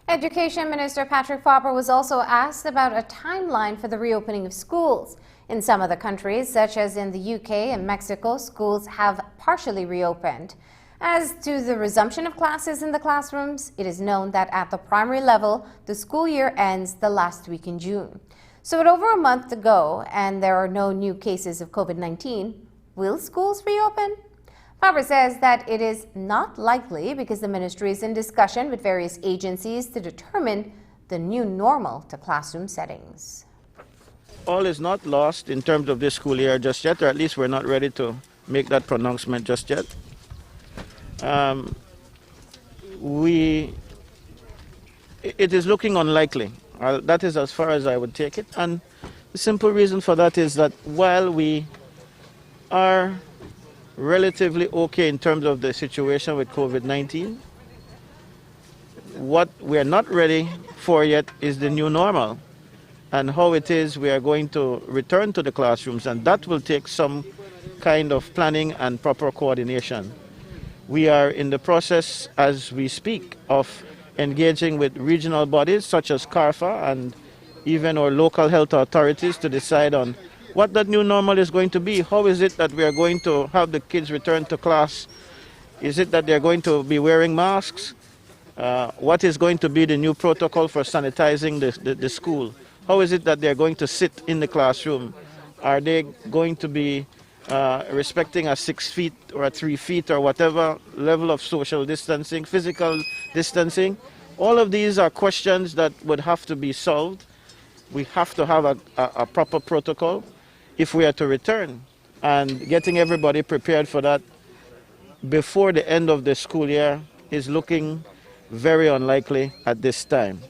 Education Minister Patrick Faber was also asked about a timeline for the reopening of schools. In some other countries, such as in the UK and Mexico, schools have partially reopened. As to the resumption of classes in the classrooms, it is known that at the primary level, the school year ends the last week in June. So with over a month to go and there are no new cases of COVID-19, will schools reopen? Faber says that it is not likely because the ministry is in discussion with various agencies to determine the new normal to classroom settings. All is not lost in terms of this school year just yet, or at least we're not ready to make that pronouncement just yet. It is looking unlikely. That is as far as I would take it. And the simple reason for that is that while we are relatively okay in terms of the situation with COVID-19, what we're not ready for yet is the new normal and how it is we are going to return to the classrooms, and that will take some kind of planning and proper coordination. We are in the process, as we speak, of engaging with regional bodies such as CARFA and even our local health authorities to decide on what that new normal is going to be. How is it that we are going to have the kids return to class? Is it that they're going to be wearing masks? What is going to be the new protocol for sanitizing the school? How is it that they're going to sit in the classroom? Are they going to be respecting a 6 feet or a 3 feet or whatever level of social distancing, physical distancing? All of these are questions that would have to be solved. We have to have a proper protocol if we are to return, and getting everybody prepared for that before the end of the school year is looking very unlikely at this time.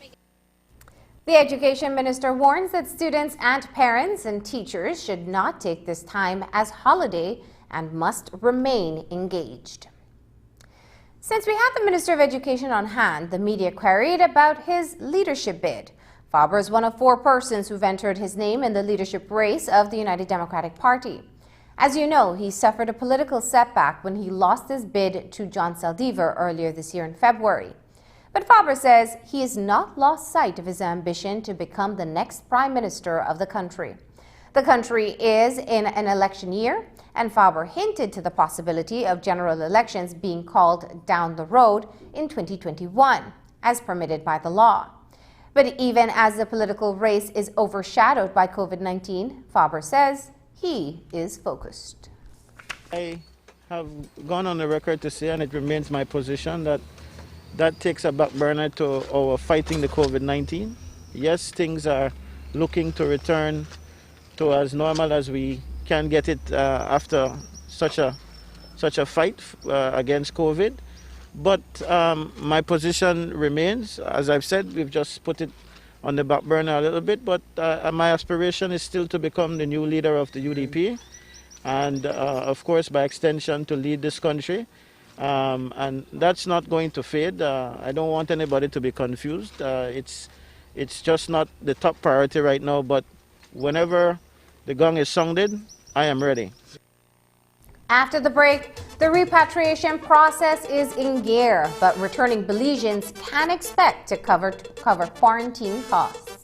The Education Minister warns that students and parents and teachers should not take this time as holiday and must remain engaged. Since we have the Minister of Education on hand, the media queried about his leadership bid. Faber is one of 4 persons who've entered his name in the leadership race of the United Democratic Party. As you know, he suffered a political setback when he lost his bid to John Saldivar earlier this year in February. But Faber says he has not lost sight of his ambition to become the next Prime Minister of the country. The country is in an election year, and Faber hinted to the possibility of general elections being called down the road in 2021, as permitted by the law. But even as the political race is overshadowed by COVID-19, Faber says he is focused. I have gone on the record to say, and it remains my position, that that takes a back burner to our fighting the COVID-19. Yes, things are looking to return to as normal as we can get it after such a fight against COVID. But my position remains. As I've said, we've just put it on the back burner a little bit, but my aspiration is still to become the new leader of the UDP and, of course, by extension, to lead this country. And that's not going to fade. I don't want anybody to be confused. It's just not the top priority right now, but whenever the gong is sounded, I am ready. After the break, the repatriation process is in gear, but returning Belizeans can expect to cover quarantine costs.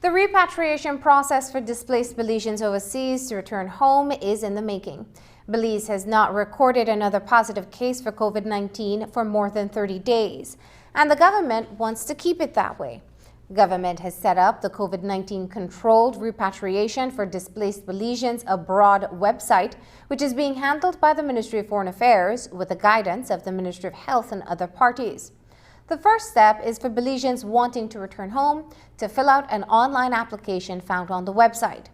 The repatriation process for displaced Belizeans overseas to return home is in the making. Belize has not recorded another positive case for COVID-19 for more than 30 days, and the government wants to keep it that way. The government has set up the COVID-19 Controlled Repatriation for Displaced Belizeans Abroad website, which is being handled by the Ministry of Foreign Affairs with the guidance of the Ministry of Health and other parties. The first step is for Belizeans wanting to return home to fill out an online application found on the website.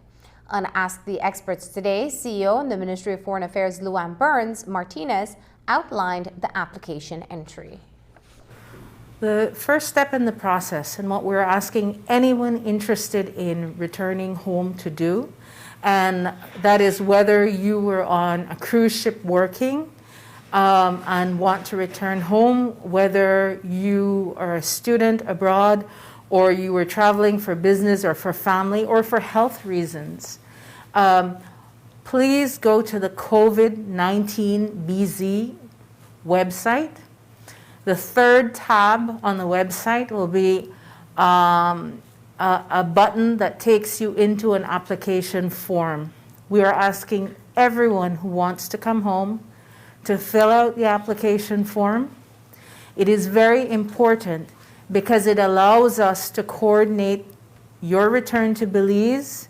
On Ask the Experts today, CEO in the Ministry of Foreign Affairs Luann Burns Martinez outlined the application entry. The first step in the process, and what we're asking anyone interested in returning home to do, and that is whether you were on a cruise ship working and want to return home, whether you are a student abroad or you were traveling for business or for family or for health reasons, please go to the COVID-19 BZ website. The third tab on the website will be a button that takes you into an application form. We are asking everyone who wants to come home to fill out the application form. It is very important because it allows us to coordinate your return to Belize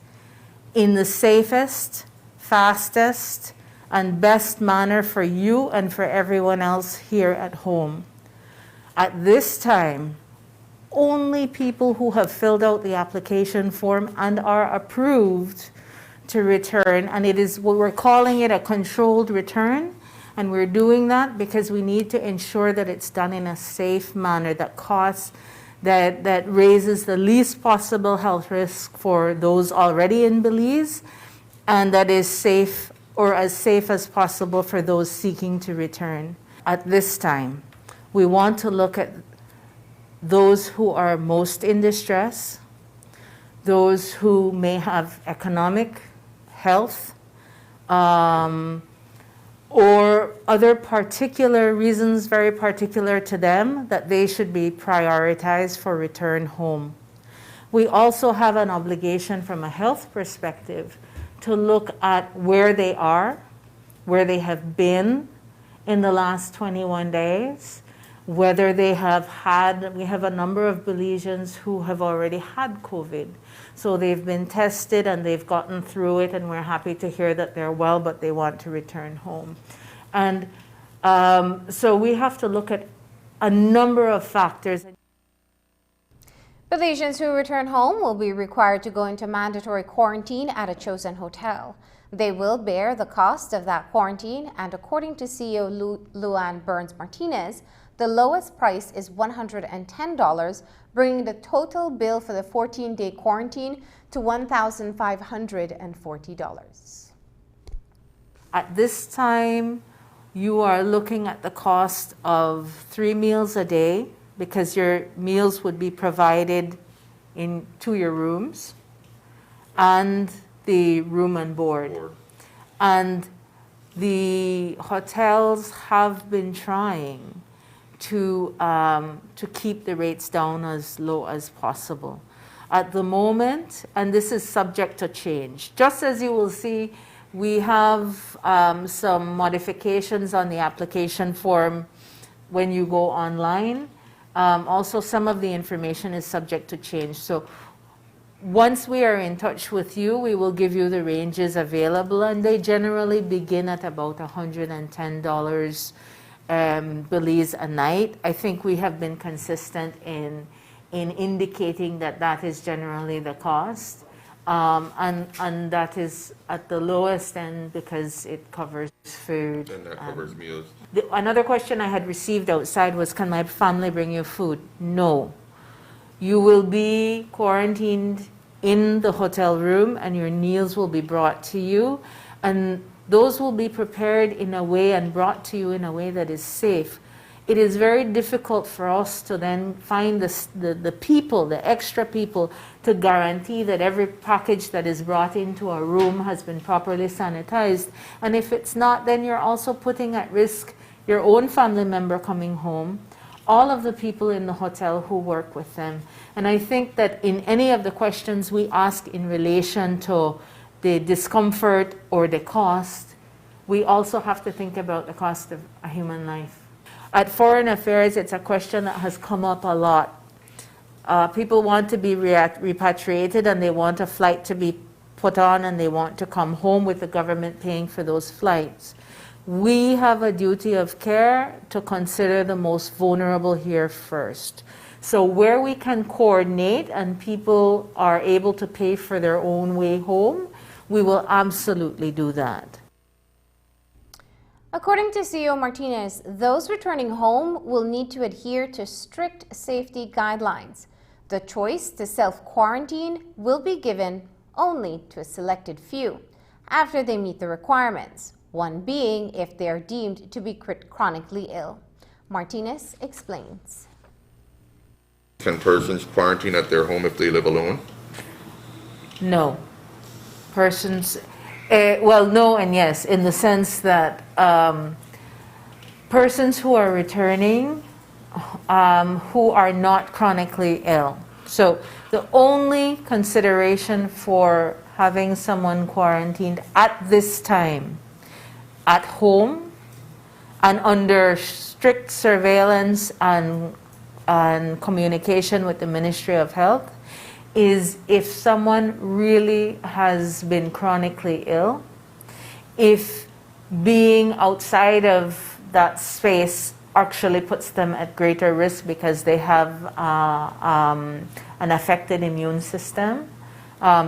in the safest, fastest, and best manner for you and for everyone else here at home. At this time, only people who have filled out the application form and are approved to return, and we're calling it a controlled return, and we're doing that because we need to ensure that it's done in a safe manner that raises the least possible health risk for those already in Belize, and that is safe or as safe as possible for those seeking to return. At this time, we want to look at those who are most in distress, those who may have economic, health, or other particular reasons very particular to them that they should be prioritized for return home. We also have an obligation from a health perspective to look at where they are, where they have been in the last 21 days, whether they have had, we have a number of Belizeans who have already had COVID. So they've been tested and they've gotten through it, and we're happy to hear that they're well, but they want to return home. And so we have to look at a number of factors. Belizeans who return home will be required to go into mandatory quarantine at a chosen hotel. They will bear the cost of that quarantine, and according to CEO Luann Burns Martinez, the lowest price is $110, bringing the total bill for the 14-day quarantine to $1,540. At this time, you are looking at the cost of 3 meals a day, because your meals would be provided to your rooms and the room and board. And the hotels have been trying to keep the rates down as low as possible. At the moment, and this is subject to change, just as you will see, we have some modifications on the application form when you go online. Also, some of the information is subject to change. So once we are in touch with you, we will give you the ranges available, and they generally begin at about $110 Belize a night. I think we have been consistent in indicating that that is generally the cost. And that is at the lowest end because it covers food. And that covers meals. Another question I had received outside was, can my family bring you food? No. You will be quarantined in the hotel room and your meals will be brought to you. And those will be prepared in a way and brought to you in a way that is safe. It is very difficult for us to then find the people, the extra people, to guarantee that every package that is brought into a room has been properly sanitized. And if it's not, then you're also putting at risk your own family member coming home, all of the people in the hotel who work with them. And I think that in any of the questions we ask in relation to the discomfort or the cost, we also have to think about the cost of a human life. At Foreign Affairs, it's a question that has come up a lot. People want to be repatriated and they want a flight to be put on and they want to come home with the government paying for those flights. We have a duty of care to consider the most vulnerable here first. So where we can coordinate and people are able to pay for their own way home, we will absolutely do that. According to CEO Martinez, those returning home will need to adhere to strict safety guidelines. The choice to self-quarantine will be given only to a selected few after they meet the requirements, one being if they are deemed to be chronically ill. Martinez explains. Can persons quarantine at their home if they live alone? No. Persons, well, no and yes, in the sense that persons who are returning who are not chronically ill. So the only consideration for having someone quarantined at this time at home and under strict surveillance and communication with the Ministry of Health is if someone really has been chronically ill, if being outside of that space actually puts them at greater risk because they have an affected immune system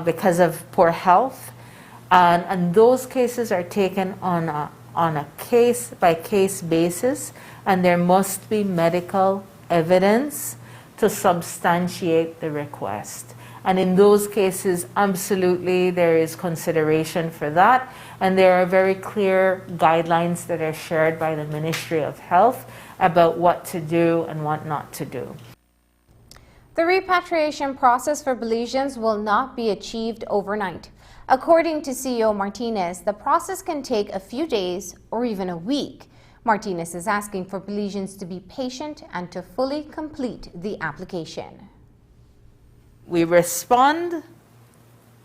because of poor health. And those cases are taken on a case-by-case basis, and there must be medical evidence to substantiate the request. And in those cases, absolutely, there is consideration for that. And there are very clear guidelines that are shared by the Ministry of Health about what to do and what not to do. The repatriation process for Belizeans will not be achieved overnight. According to CEO Martinez, the process can take a few days or even a week. Martinez is asking for Belizeans to be patient and to fully complete the application. We respond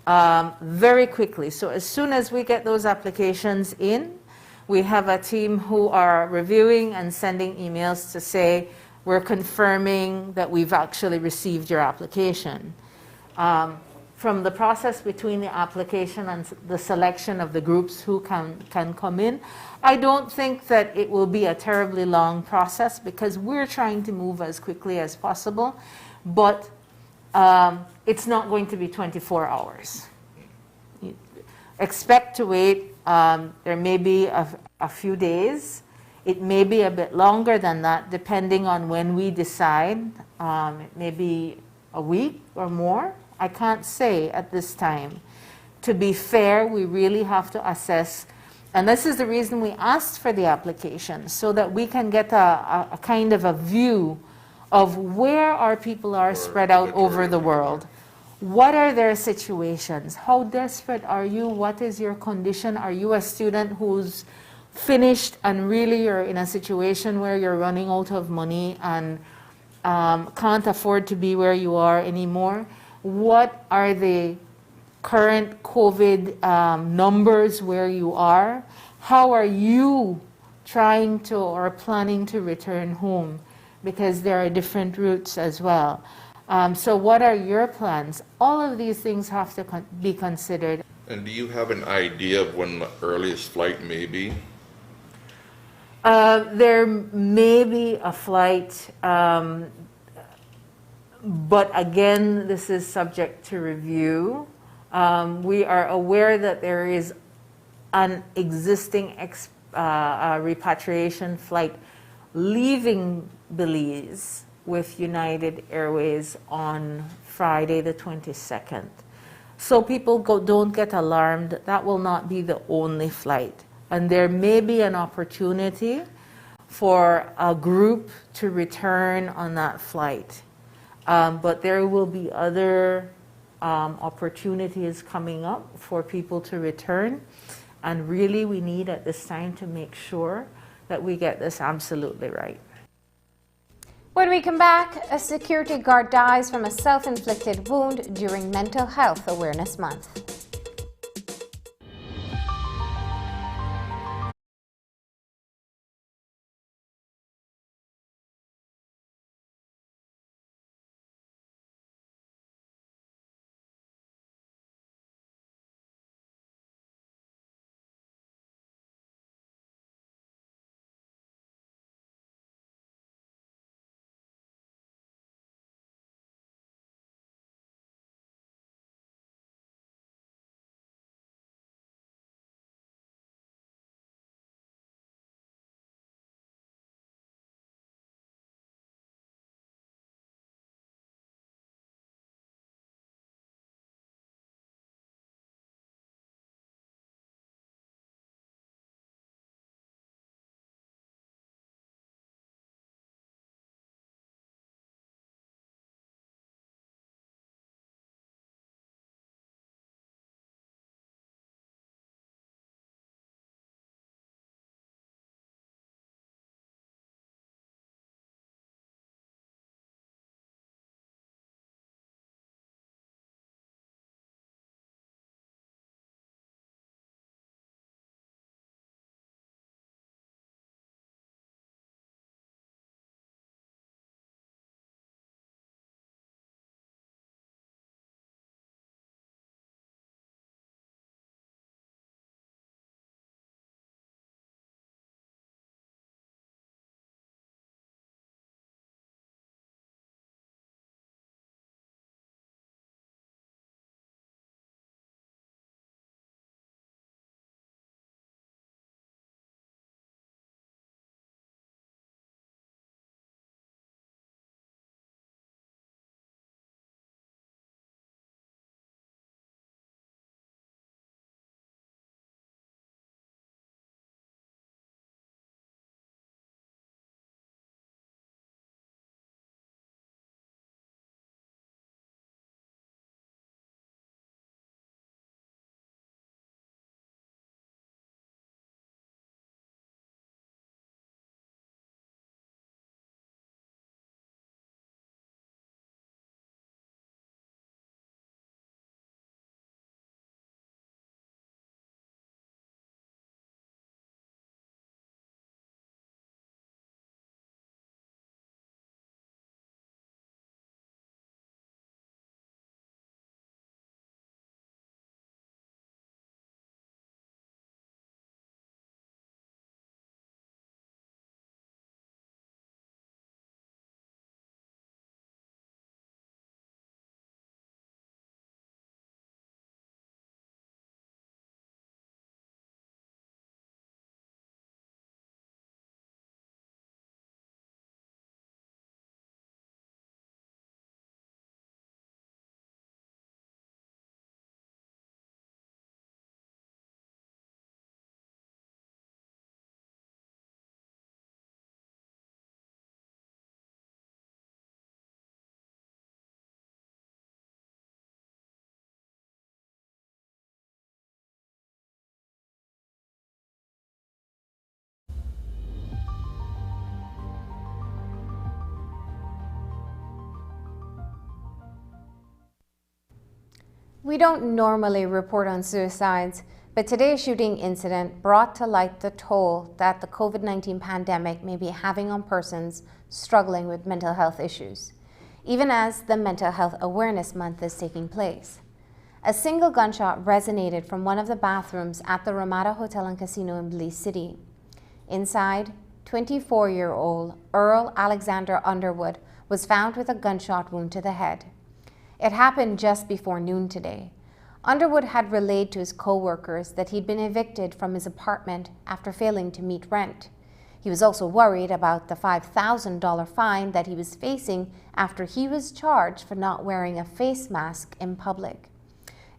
very quickly. So as soon as we get those applications in, we have a team who are reviewing and sending emails to say, we're confirming that we've actually received your application. From the process between the application and the selection of the groups who can come in, I don't think that it will be a terribly long process because we're trying to move as quickly as possible, but it's not going to be 24 hours. Expect to wait. There may be a few days. It may be a bit longer than that, depending on when we decide. It may be a week or more. I can't say at this time. To be fair, we really have to assess, and this is the reason we asked for the application, so that we can get a kind of a view of where our people are spread out over the world. What are their situations? How desperate are you? What is your condition? Are you a student who's finished and really you're in a situation where you're running out of money and can't afford to be where you are anymore? What are the current COVID numbers where you are? How are you trying to or planning to return home? Because there are different routes as well. So what are your plans? All of these things have to be considered. And do you have an idea of when the earliest flight may be? There may be a flight, but again, this is subject to review. We are aware that there is an existing repatriation flight leaving Belize with United Airways on Friday the 22nd. So people don't get alarmed. That will not be the only flight. And there may be an opportunity for a group to return on that flight. But there will be other opportunities coming up for people to return. And really we need at this time to make sure that we get this absolutely right. When we come back, a security guard dies from a self-inflicted wound during Mental Health Awareness Month. We don't normally report on suicides, but today's shooting incident brought to light the toll that the COVID-19 pandemic may be having on persons struggling with mental health issues, even as the Mental Health Awareness Month is taking place. A single gunshot resonated from one of the bathrooms at the Ramada Hotel and Casino in Belize City. Inside, 24-year-old Earl Alexander Underwood was found with a gunshot wound to the head. It happened just before noon today. Underwood had relayed to his co-workers that he'd been evicted from his apartment after failing to meet rent. He was also worried about the $5,000 fine that he was facing after he was charged for not wearing a face mask in public.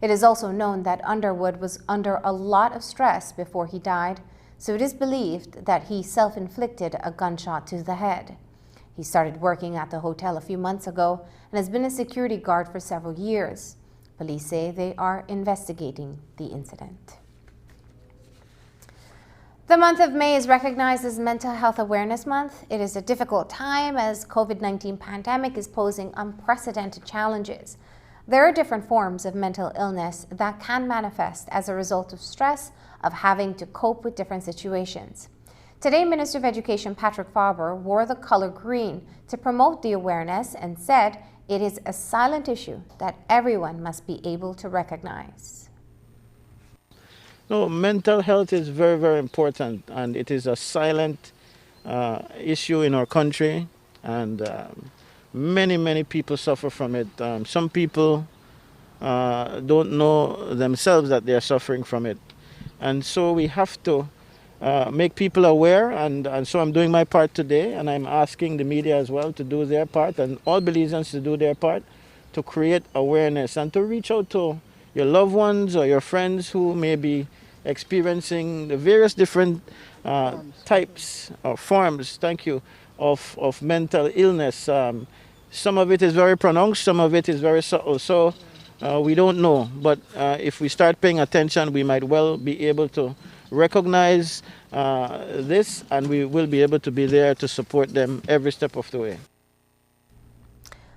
It is also known that Underwood was under a lot of stress before he died, so it is believed that he self-inflicted a gunshot to the head. He started working at the hotel a few months ago and has been a security guard for several years. Police say they are investigating the incident. The month of May is recognized as Mental Health Awareness Month. It is a difficult time as COVID-19 pandemic is posing unprecedented challenges. There are different forms of mental illness that can manifest as a result of stress of having to cope with different situations. Today, Minister of Education Patrick Farber wore the color green to promote the awareness and said it is a silent issue that everyone must be able to recognize. No, mental health is very, very important, and it is a silent issue in our country, and many people suffer from it. Some people don't know themselves that they are suffering from it, and so we have to make people aware, and so I'm doing my part today, and I'm asking the media as well to do their part, and all Belizeans to do their part to create awareness and to reach out to your loved ones or your friends who may be experiencing the various different types or forms, thank you, of mental illness. Some of it is very pronounced, some of it is very subtle, so we don't know. But if we start paying attention, we might well be able to recognize this, and we will be able to be there to support them every step of the way.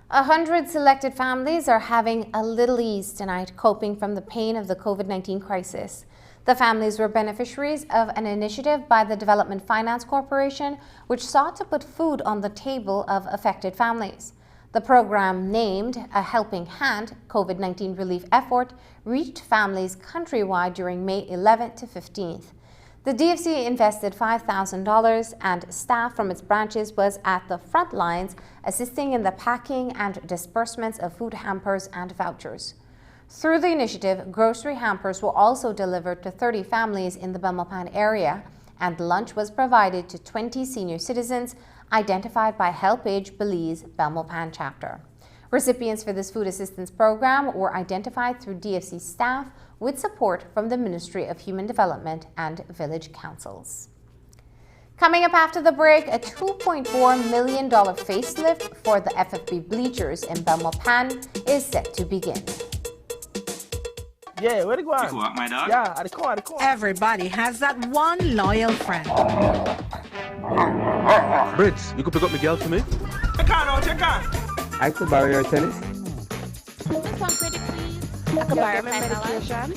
100 selected families are having a little ease tonight, coping from the pain of the COVID-19 crisis. The families were beneficiaries of an initiative by the Development Finance Corporation, which sought to put food on the table of affected families. The program, named A Helping Hand COVID-19 Relief Effort, reached families countrywide during May 11th to 15th. The DFC invested $5,000 and staff from its branches was at the front lines assisting in the packing and disbursements of food hampers and vouchers. Through the initiative, grocery hampers were also delivered to 30 families in the Belmopan area, and lunch was provided to 20 senior citizens identified by HelpAge Belize Belmopan chapter. Recipients for this food assistance program were identified through DFC staff with support from the Ministry of Human Development and Village Councils. Coming up after the break, a $2.4 million facelift for the FFB bleachers in Belmopan is set to begin. Yeah, where to go on? You walk, my dog? Yeah, at the corner. Everybody has that one loyal friend. Brits, you could pick up my girl for me? Check on, check on. I could borrow your tennis. Just one credit, please. I can buy your medication.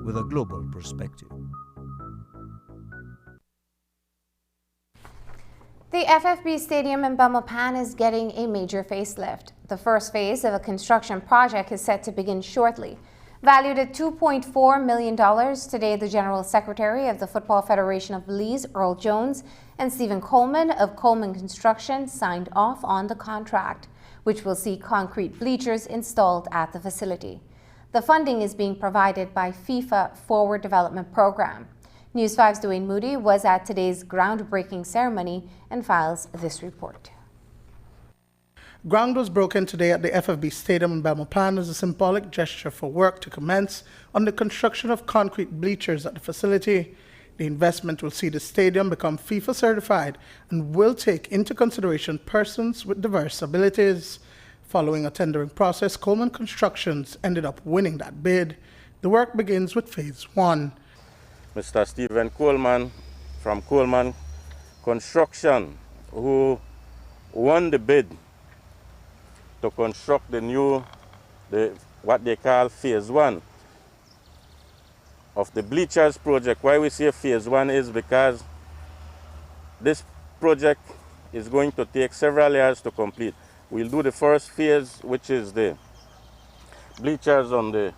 with a global perspective. The FFB Stadium in Belmopan is getting a major facelift. The first phase of a construction project is set to begin shortly. Valued at $2.4 million, today the General Secretary of the Football Federation of Belize, Earl Jones, and Stephen Coleman of Coleman Construction signed off on the contract, which will see concrete bleachers installed at the facility. The funding is being provided by FIFA Forward Development Program. News 5's Dwayne Moody was at today's groundbreaking ceremony and files this report. Ground was broken today at the FFB Stadium in Belmopan as a symbolic gesture for work to commence on the construction of concrete bleachers at the facility. The investment will see the stadium become FIFA certified and will take into consideration persons with diverse abilities. Following a tendering process, Coleman Constructions ended up winning that bid. The work begins with Phase 1. Mr. Stephen Coleman from Coleman Construction, who won the bid to construct what they call Phase 1 of the bleachers project. Why we say Phase 1 is because this project is going to take several years to complete. We'll do the first phase, which is the bleachers on the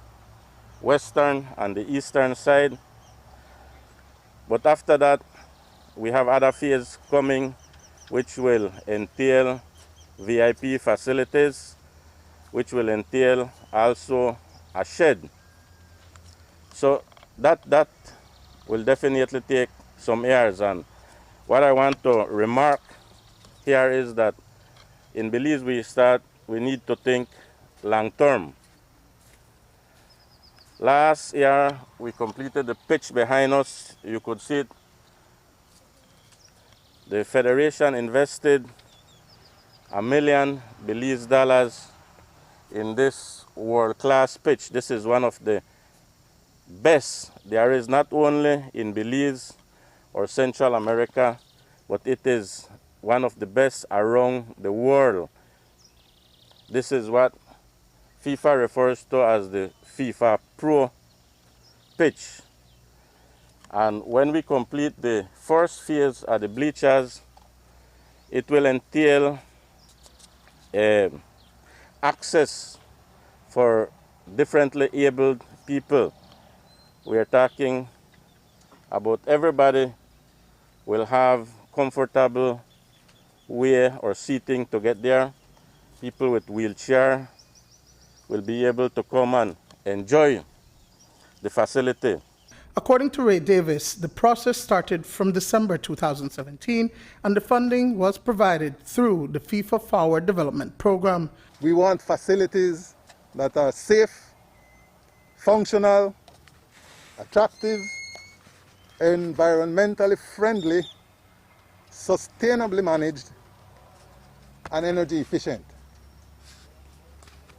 western and the eastern side. But after that, we have other phases coming, which will entail VIP facilities, which will entail also a shed. So that will definitely take some years. And what I want to remark here is that in Belize we need to think long term. Last year we completed the pitch behind us. You could see it. The Federation invested $1 million Belize in this world-class pitch. This is one of the best there is, not only in Belize or Central America, but it is one of the best around the world. This is what FIFA refers to as the FIFA Pro pitch. And when we complete the first phase of the bleachers, it will entail access for differently abled people. We are talking about everybody will have comfortable way or seating to get there. People with wheelchair will be able to come and enjoy the facility. According to Ray Davis, the process started from December 2017 and the funding was provided through the FIFA Forward Development Program. We want facilities that are safe, functional, attractive, environmentally friendly, sustainably managed, and energy efficient.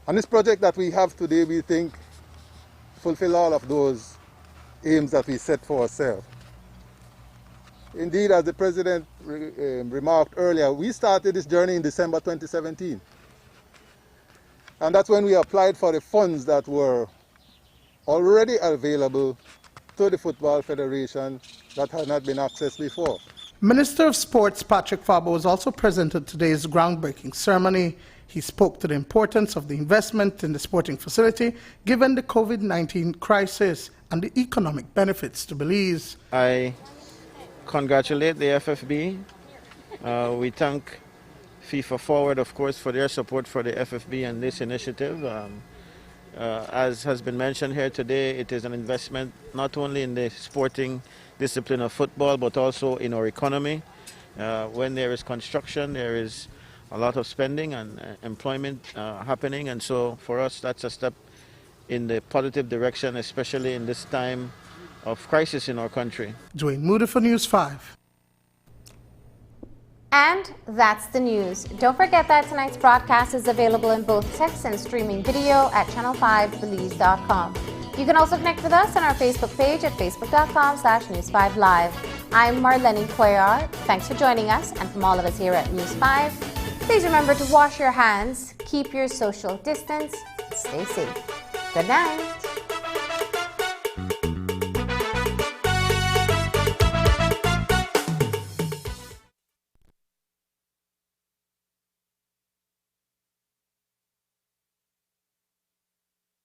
And this project that we have today, we think, fulfill all of those aims that we set for ourselves. Indeed, as the President remarked earlier, we started this journey in December 2017. And that's when we applied for the funds that were already available to the Football Federation that had not been accessed before. Minister of Sports Patrick Fabo was also present at today's groundbreaking ceremony. He spoke to the importance of the investment in the sporting facility given the COVID-19 crisis and the economic benefits to Belize. I congratulate the FFB. We thank FIFA Forward, of course, for their support for the FFB and this initiative. As has been mentioned here today, it is an investment not only in the sporting discipline of football, but also in our economy. When there is construction, there is a lot of spending and employment happening, and so for us that's a step in the positive direction, especially in this time of crisis in our country. Dwayne Moody for News 5. And that's the news. Don't forget that tonight's broadcast is available in both text and streaming video at channel5belize.com. You can also connect with us on our Facebook page at facebook.com/News5Live. I'm Marlene Cuellar. Thanks for joining us, and from all of us here at News 5, please remember to wash your hands, keep your social distance, stay safe. Good night.